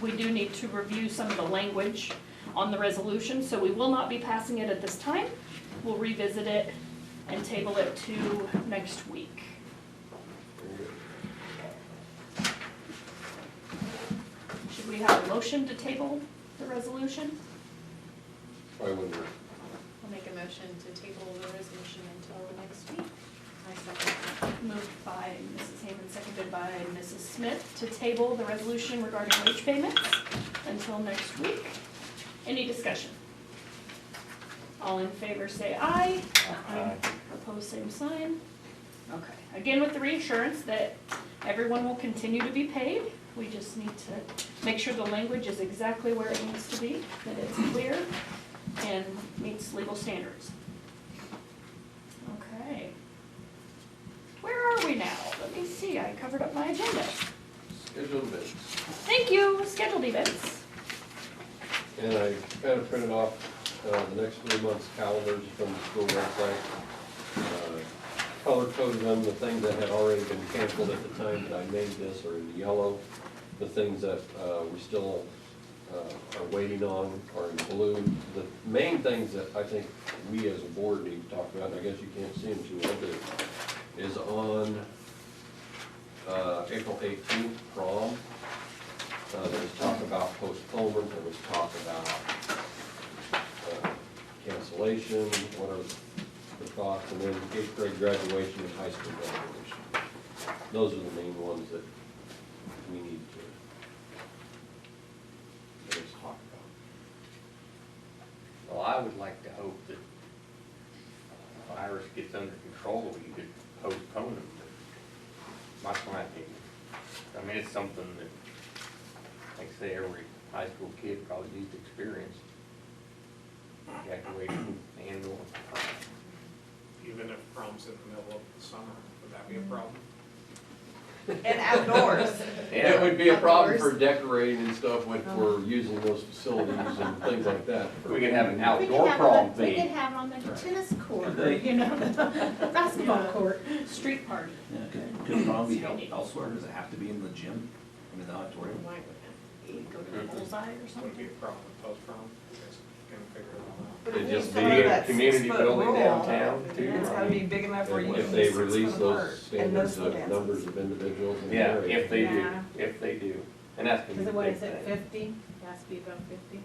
We do need to review some of the language on the resolution, so we will not be passing it at this time. We'll revisit it and table it to next week. Should we have a motion to table the resolution? Why wouldn't we? I'll make a motion to table the resolution until next week. I second that. Moved by Mrs. Hammond, seconded by Mrs. Smith to table the resolution regarding wage payments until next week. Any discussion? All in favor say aye. Aye. Opposed, same sign. Okay, again with the reassurance that everyone will continue to be paid. We just need to make sure the language is exactly where it needs to be, that it's clear and meets legal standards. Okay. Where are we now? Let me see, I covered up my agenda. Scheduled events. Thank you, scheduled events. And I kind of printed off the next 3 months' calendars from the school website. Color coded them, the things that had already been canceled at the time that I made this are in yellow. The things that we still are waiting on are in blue. The main things that I think we as a board need to talk about, and I guess you can't see them too well, but is on April 18th, prom. There was talk about postponement, there was talk about cancellation, what are the thoughts, and then 8th grade graduation and high school graduation. Those are the main ones that we need to talk about. Well, I would like to hope that the virus gets under control, you could postpone them. That's my opinion. I mean, it's something that, like I say, every high school kid probably needs to experience. Graduation, annual. Even if prom's in the middle of the summer, would that be a problem? And outdoors. It would be a problem for decorating and stuff when we're using those facilities and things like that. We could have an We outdoor could have prom it- We theme. could have it on the tennis court, They- you know, the basketball court. Street party. Yeah, could prom be held elsewhere? Does it have to be in the gym? I mean, the auditorium? Why would that? Go to the bullseye or Would it be something? a problem with post-prom? You guys can figure it all out. But It'd it just needs be to have a that community 6-foot building rule, downtown, too. And it's gotta be big enough where you can If be they 6 release foot those apart. And standards no of dances. numbers of individuals in the Yeah, area. if they do, Yeah. if they do. And that's gonna be Is the it, what big is it, thing. 50? It has to be about 50,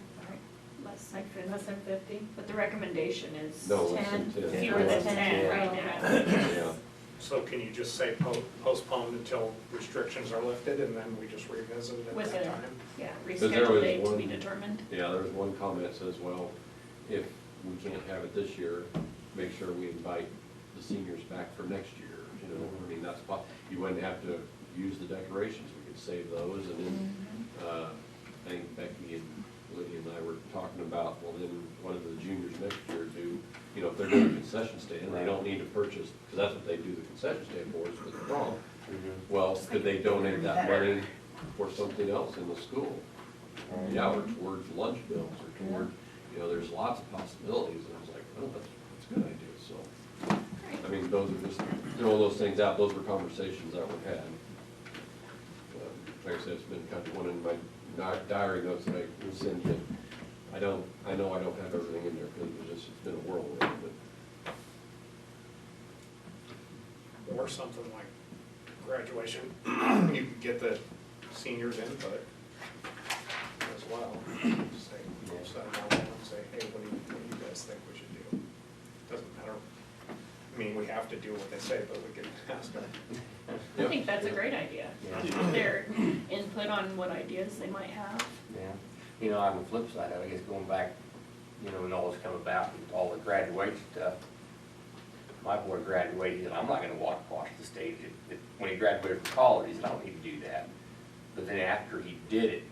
Less than less than 50? but the recommendation is No, less than 10. 10. fewer than 10, 10 right now. Yeah. So can you just say postponed until restrictions are lifted, and then we just revisit it at With that a- time? Yeah, there reschedule was date to be one- determined. Yeah, there was one comment that says, well, if we can't have it this year, make sure we invite the seniors back for next year, you know, I mean, that's, you wouldn't have to use the decorations, we could save those, and then, I think Becky and Lydia and I were talking about, well, then, what do the juniors next year do? You know, if they're doing a concession stand, they don't need to purchase, because that's what they do the concession stand for, is for the prom. Well, could they donate that money for something else in the school? Yeah, or towards lunch bills, or toward, you know, there's lots of possibilities, and I was like, oh, that's a good idea, so. I mean, those are just, throwing those things out, those were conversations that were had. Like I said, it's been kind of one of my diary notes that I will send you. I know I don't have everything in there, because it's been a whirlwind, but. Or something like graduation, you could get the seniors' input as well. Say, set them all down and say, hey, what do you guys think we should do? Doesn't matter. I mean, we have to do what they say, but we can ask them. I think that's a great idea. Yeah. Their input on what ideas they might have. Yeah, you know, on the flip side of it, I guess going back, you know, when all this come about, and all the graduation stuff, my boy graduated, and I'm not gonna walk across the stage. When he graduated from college, he said, I don't need to do that. But then after he did it,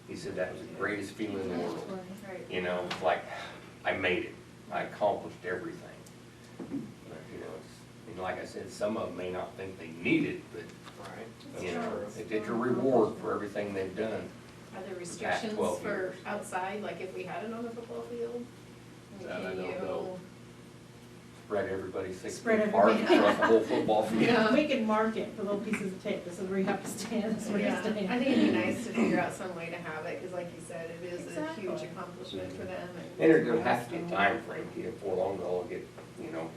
he said that was the greatest feeling in the world. Right. You know, it's like, I made it, I accomplished everything. But, you know, and like I said, some of them may not think they need it, but, Right. you know, it's a reward for everything they've done. Are there restrictions 12 for years. outside, like if we had it on the football field? That I Can don't you- know. Spread everybody 6 Spread feet apart everybody. across the whole football field. Yeah. We can mark it with little pieces of tape, this is where you have to stand, this is where you Yeah, stand. I think it'd be nice to figure out some way to have it, cause like you said, it is a Exactly. huge accomplishment for them. And there's gonna have to be a time frame, you know, before long they'll get, you know,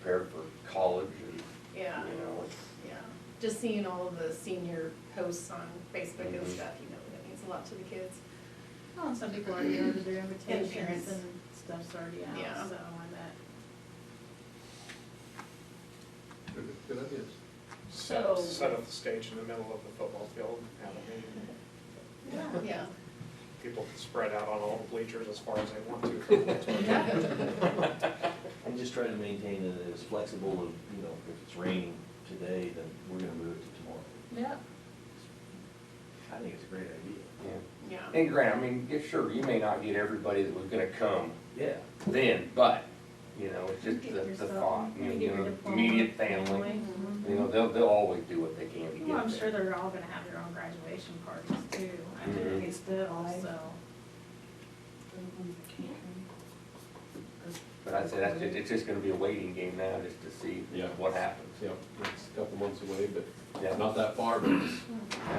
prepared for college and, Yeah, you know, it's, yeah, just seeing all of the senior posts on Facebook and Mhm. stuff, you know, that means a lot to the kids. Well, and some people already ordered their invitations parents. and stuff's already Yeah. out, so I bet. Good ideas. So- Set up the stage in the middle of the football field, and have a meeting. Yeah. People can spread out on all the bleachers as far as they want to. from one to another. And just try to maintain it as flexible of, you know, if it's raining today, then we're gonna move it to tomorrow. Yeah. I think it's a great idea. yeah. Yeah. And granted, I mean, yeah, sure, you may not get everybody that was gonna come Yeah. then, but, you know, it's just Get the yourself- thought, you get your know, diploma, immediate family, Mhm. you know, they'll always do what they can to get Well, I'm there. sure they're all gonna have their own graduation parties too, I Mhm. think still, so. But I'd say that's just, it's just gonna be a waiting game now, just to see Yeah. what happens. Yeah, it's a couple months away, but Yeah. not that far, but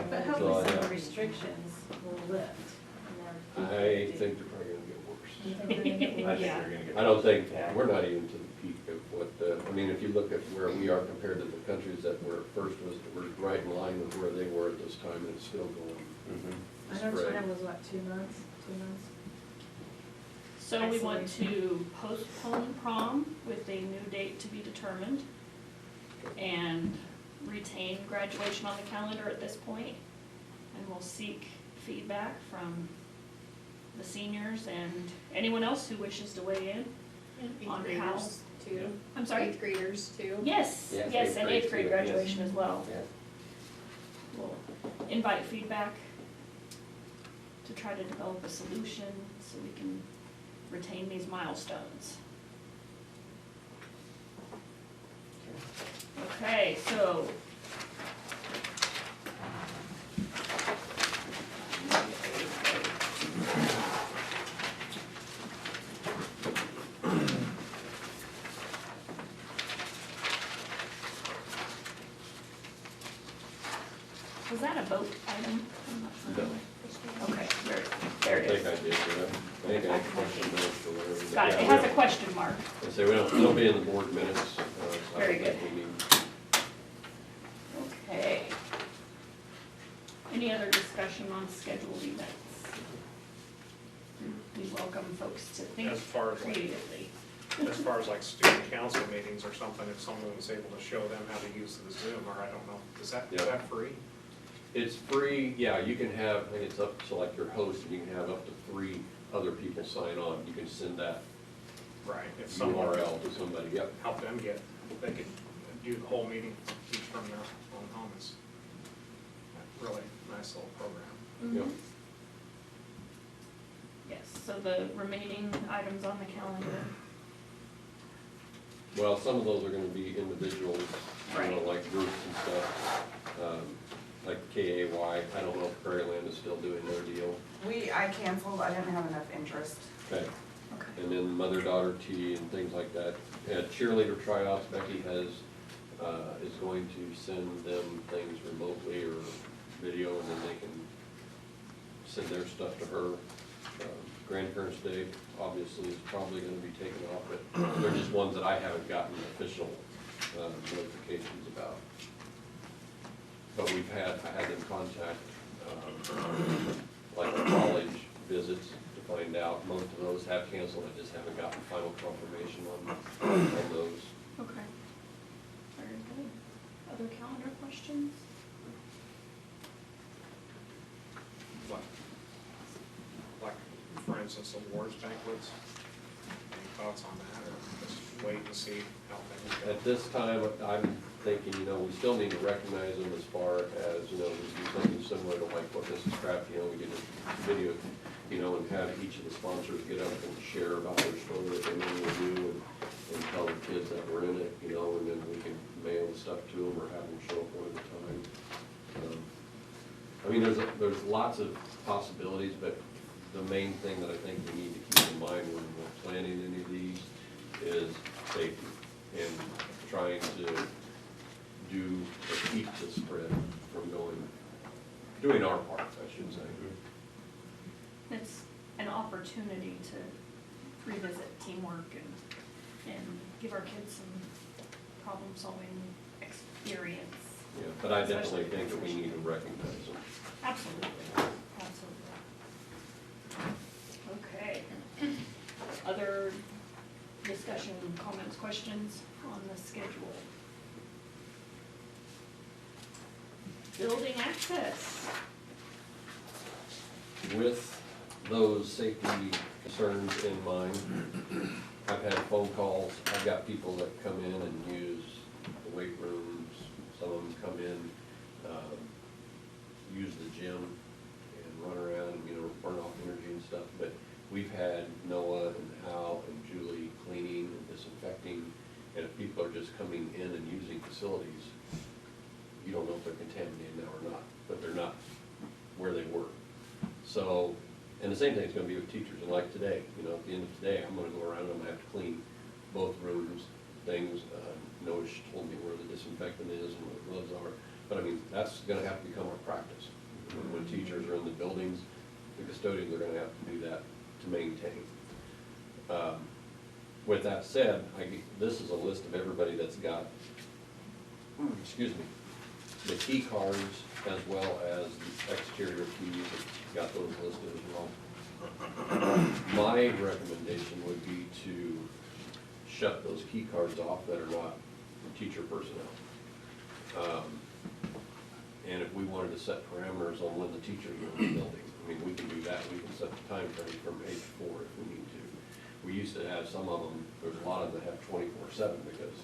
But So, hopefully some of yeah. the restrictions will lift. and I they're- think they're probably gonna get worse. You think they're gonna get I think worse? they're gonna get. I don't think, Yeah. we're not even to the peak of what, I mean, if you look at where we are compared to the countries that were first, we're right in line with where they were at this time, and it's still going. Mhm. I know spread. China was what, 2 months? So we want to postpone prom with a new date to be determined and retain graduation on the calendar at this point. And we'll seek feedback from the seniors and anyone else who wishes to weigh in. Eighth On graders too. I'm sorry? Eighth graders too. Yes, Yes, yes, eighth and grade eighth grade too, yes. graduation as well. Yeah. We'll invite feedback to try to develop a solution so we can retain these milestones. Okay, so. Was that a vote item? I'm not sure. No. Okay, there I it think is. I did, yeah. I think I had a question mark or whatever. Got it, Yeah, it we has a don't- question mark. I say, it'll be in the board minutes. So I Very don't think we need- Okay. Any other discussion on scheduled events? We welcome folks to think As far as like- creatively. As far as like student council meetings or something, if someone was able to show them how to use the Zoom, or I don't know, is Yeah. that free? It's free, yeah, you can have, I think it's up to like your host, and you can have up to 3 other people sign on. You can send that Right. If someone URL to somebody, yep. help them get, they could do the whole meeting each from their own home. It's a really nice little program. Yep. Yes, so the remaining items on the calendar. Well, some of those are gonna be individuals, you know, Right. like groups and stuff. Like KAY, I don't know if Prairie Land is still doing their deal. I canceled, I didn't have enough interest. Okay. Okay. And then mother-daughter tea and things like that. Cheerleader tryouts, Becky is going to send them things remotely or video, and then they can send their stuff to her. Grandparents' Day, obviously, is probably gonna be taken off, but they're just ones that I haven't gotten official notifications about. But I had them contact, like college visits to find out. Most of those have canceled, I just haven't gotten final confirmation on those. Okay. Very good. Other calendar questions? Like, for instance, awards banquets, any thoughts on that, or just wait and see how things go? At this time, I'm thinking, we still need to recognize them as far as, we do something similar to like what Mrs. Kraft, we did a video, and have each of the sponsors get up and share about their story that they normally do, and tell the kids that were in it, and then we can mail the stuff to them or have them show up one at a time. There's lots of possibilities, but the main thing that I think we need to keep in mind when we're planning any of these is safety and trying to do or keep the spread from doing our part, I should say. It's an opportunity to revisit teamwork and give our kids some problem-solving experience. Yeah, but I definitely think that we need to recognize them. Absolutely, absolutely. Okay. Other discussion, comments, questions on the schedule? Building access. With those safety concerns in mind, I've had phone calls, I've got people that come in and use the weight rooms, some of them come in, use the gym and run around and, burn off energy and stuff, but we've had Noah and Al and Julie cleaning and disinfecting, and if people are just coming in and using facilities, you don't know if they're contaminated now or not, but they're not where they were. So, and the same thing's gonna be with teachers, and like today, at the end of today, I'm gonna go around and I'm gonna have to clean both rooms, things, Noah told me where the disinfectant is and where the gloves are, but that's gonna have to become our practice. When teachers are in the buildings, the custodians are gonna have to do that to maintain. With that said, this is a list of everybody that's got, the key cards as well as the exterior keys, got those listed as well. My recommendation would be to shut those key cards off that are not teacher personnel. And if we wanted to set parameters on when the teachers are in the building, we can do that. We can set the time frame from 8 to 4 if we need to. We used to have some of them, there's a lot of them that have 24/7 because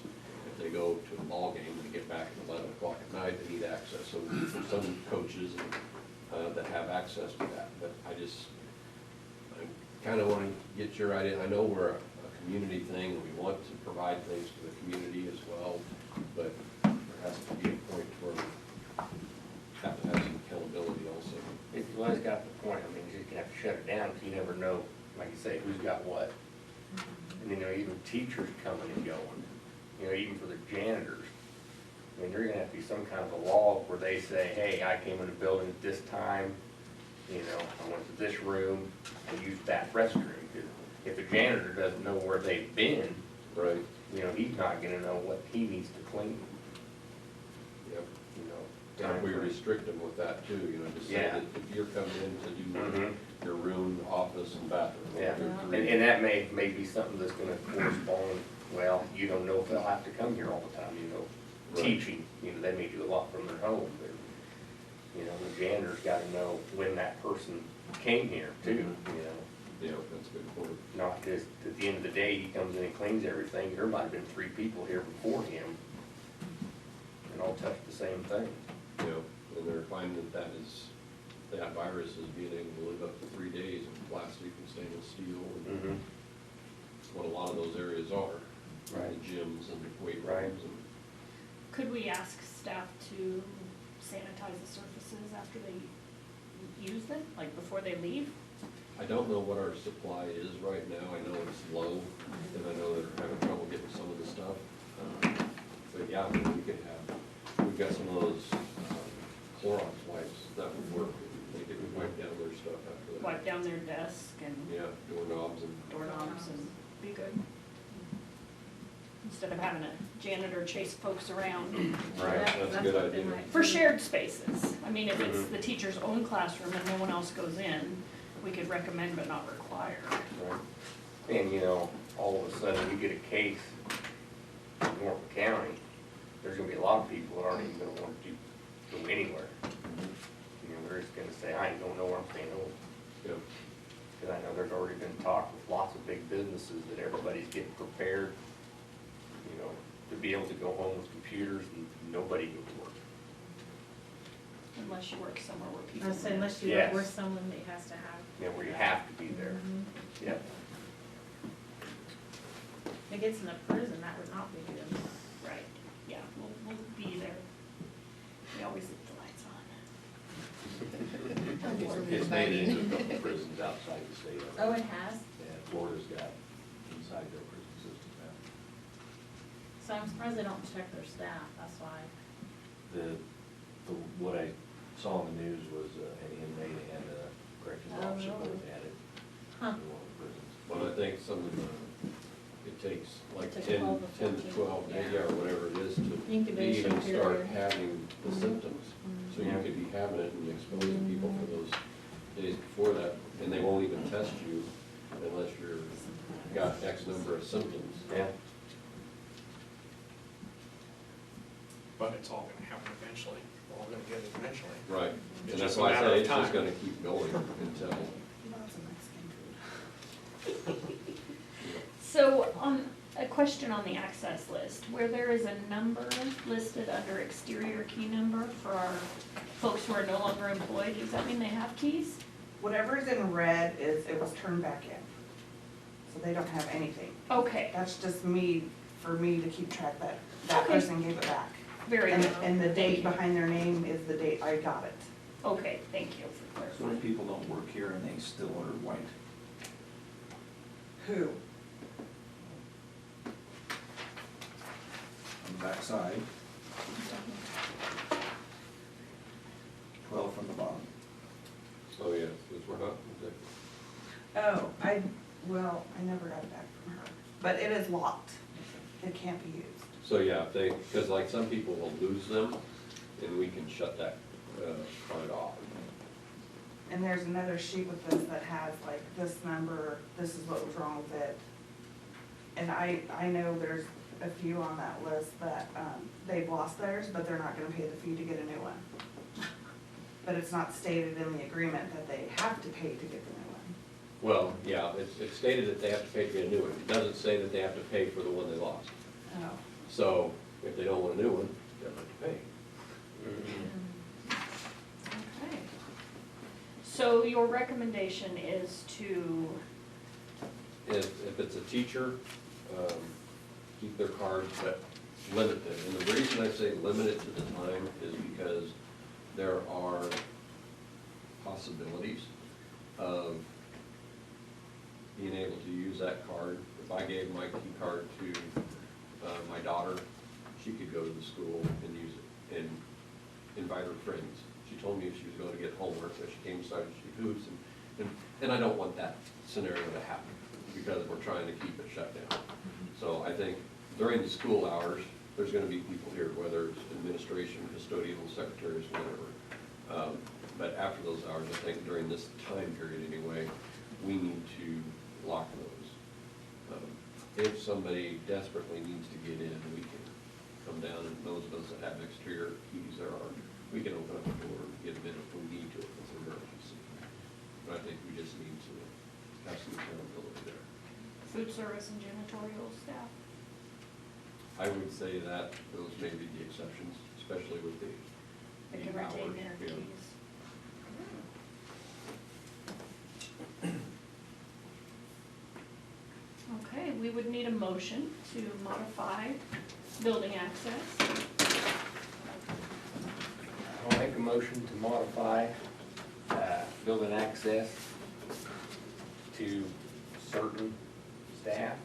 if they go to a ball game and get back at 11 o'clock at night, they need access. So there's some coaches that have access to that. But I kind of want to get your idea. I know we're a community thing and we want to provide things to the community as well, but there has to be a point where we have to have some accountability also. If you guys got the point, you're just gonna have to shut it down, because you never know, like you say, who's got what. And even teachers coming and going, even for the janitors. There's gonna have to be some kind of a law where they say, hey, I came in the building at this time, I went to this room, and used that restroom. 'Cause if a janitor doesn't know where they've been, Right. He's not gonna know what he needs to clean, Yep. And if we restrict them with that too, just say Yeah. that if you're coming in to do Mhm. your room, office, and bathroom. Yeah, they're and, three. and that may be something that's gonna correspond, well, you don't know if they'll have to come here all the time, Right. teaching, they may do a lot from their home, but, the janitor's gotta know when that person came here too, Yeah, that's a good point. not just, at the end of the day, he comes in and cleans everything, there might have been 3 people here before him, and all touched the same thing. And they're finding that virus is being able to live up to 3 days in plastic and stainless steel. And Mm-hmm. that's what a lot of those areas are, Right. the gyms and the weight Right. rooms. And Could we ask staff to sanitize the surfaces after they use them, like before they leave? I don't know what our supply is right now. I know it's low, and I know they're having trouble getting some of the stuff. But yeah, we could have, we've got some of those Clorox wipes that would work. They could wipe down their stuff after that. Wipe down their desk and Yeah, doorknobs and. doorknobs and be good. Instead of having a janitor chase folks around. Right, that's a good what they idea. might- For shared spaces. If it's the teacher's own classroom and no one else goes in, we could recommend but not require. Right. And, all of a sudden, you get a case, in Norfolk County, there's gonna be a lot of people that aren't even gonna want to go anywhere. You know, they're just gonna say, I ain't gonna know where I'm staying home. Yeah. Cause I know there's already been talk with lots of big businesses that everybody's getting prepared, you know, to be able to go home with computers and nobody go to work. Unless you work somewhere where people. I said, unless you Yes. work someone that has to have. You know, where you have to be there. Yep. If it gets in a prison, that would not be good. Right, yeah, we'll be there. We always leave the lights on. It's made it into a couple of prisons outside the state. Oh, it has? Yeah, Florida's got inside their prison system now. So I'm surprised they don't check their staff, that's why. What I saw on the news was an inmate and a corrections Oh, officer really? both had it Huh. in one of the prisons. Well, I think some of the, it takes like It takes 10 12 to 12 days, yeah. or whatever it is to Incubation even start period. having the Mhm. symptoms. So you Mhm. could be having it and exposing people for those days before that, and they won't even test you unless you're, got X number of symptoms. Yeah. But it's all gonna happen eventually, we're all gonna get it eventually. Right, It's and just that's a why I matter say of it's just time. gonna keep going until, Lots of Mexican food. So, a question on the access list, where there is a number listed under exterior key number for our folks who are no longer employed, does that mean they have keys? Whatever's in red is, it was turned back in. So they don't have anything. Okay, That's just me, for me to keep track that that Okay. person gave it back. very And, good. and the date behind their name is the date I got it. Okay, thank you for So if clarifying. people don't work here and they still order white, Who? on the back side, 12 from the bottom. oh yeah, since we're not, Oh, well, I never got it back from her. But it is locked. It can't be used. so yeah, if they, because like some people will lose them, and we can shut that card off. And there's another sheet with this that has like this number, this is what was wrong with it. And I know there's a few on that list that, they've lost theirs, but they're not gonna pay the fee to get a new one. But it's not stated in the agreement that they have to pay to get the new one. Well, yeah, it's stated that they have to pay to get a new one. It doesn't say that they have to pay for the one they lost. Oh. So if they don't want a new one, they'll have to pay. Okay. So your recommendation is to, If it's a teacher, keep their cards, but limit them. And the reason I say limit it to the time is because there are possibilities of being able to use that card. If I gave my key card to my daughter, she could go to the school and use it and invite her friends. She told me if she was going to get homework, that she came inside and she hoops, and I don't want that scenario to happen because we're trying to keep it shut down. So I think during the school hours, there's gonna be people here, whether it's administration, custodial, secretaries, whatever. But after those hours, I think during this time period anyway, we need to lock those. If somebody desperately needs to get in, we can come down, and those of us that have exterior keys, we can open up the door and get them in if we need to, if it's an emergency. But I think we just need to have some accountability there. food service and janitorial staff? I would say that those may be the exceptions, especially with the They can hours. retain their yeah. keys. Okay, we would need a motion to modify building access. I'll make a motion to modify, building access to certain staff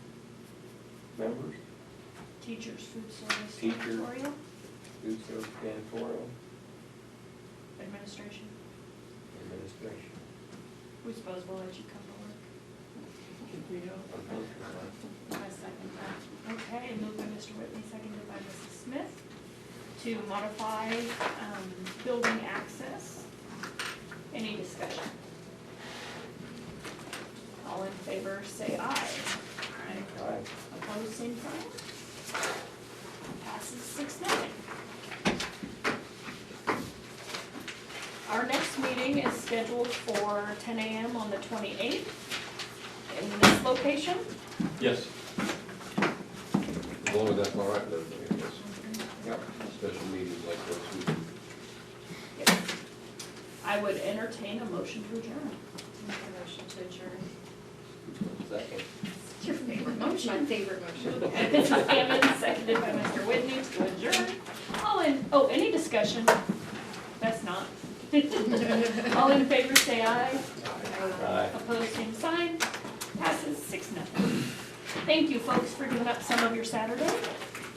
members, Teachers, food service, Teacher. janitorial, food service, janitorial, administration. administration. We suppose we'll let you come to work. I second that. Okay, moved by Mr. Whitney, seconded by Mrs. Smith, to modify, building access. Any discussion? All in favor, say aye. Aye. Opposed, same sign. passes 6-0. Our next meeting is scheduled for 10 a.m. on the 28th in this location. Yes. As long as that's all right with everybody, I guess. Special meetings like this, we can. Yes. I would entertain a motion to adjourn. Make a motion to adjourn. Second. It's your favorite My motion. favorite motion. Mrs. Hammond, seconded by Mr. Whitney to adjourn. Any discussion? That's not. All in favor, say aye. Aye. Opposed, same sign. Passes 6-0. Thank you, folks, for giving up some of your Saturday.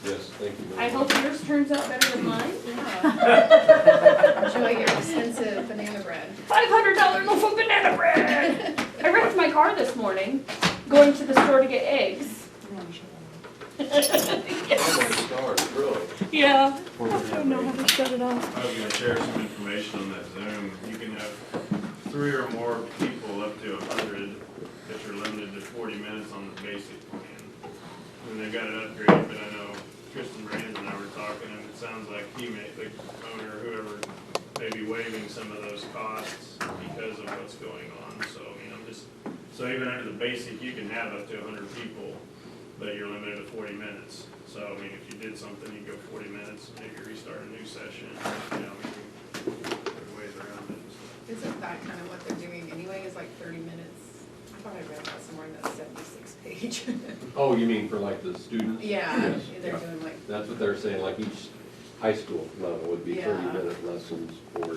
Yes, thank you very I much. hope yours turns out better than mine. Yeah. Enjoy your expensive banana bread. $500 loaf of banana bread. I wrecked my car this morning, going to the store to get eggs. Stars, really. Yeah. I don't know how to shut it off. I was gonna share some information on that Zoom. You can have 3 or more people up to 100, but you're limited to 40 minutes on the basic plan. And they've got it upgraded, but I know Tristan Brands and I were talking, and it sounds like he may, the owner, whoever, may be waiving some of those costs because of what's going on. So, so even under the basic, you can have up to 100 people, but you're limited to 40 minutes. So, if you did something, you go 40 minutes, maybe restart a new session, there's ways around it. So. Isn't that kind of what they're doing anyway, is like 30 minutes? I thought I read that somewhere in that 76 page. Oh, you mean for like the students? Yeah, Yes, they're yeah. doing like That's what they're saying, like each high school level would be Yeah. 30-minute lessons for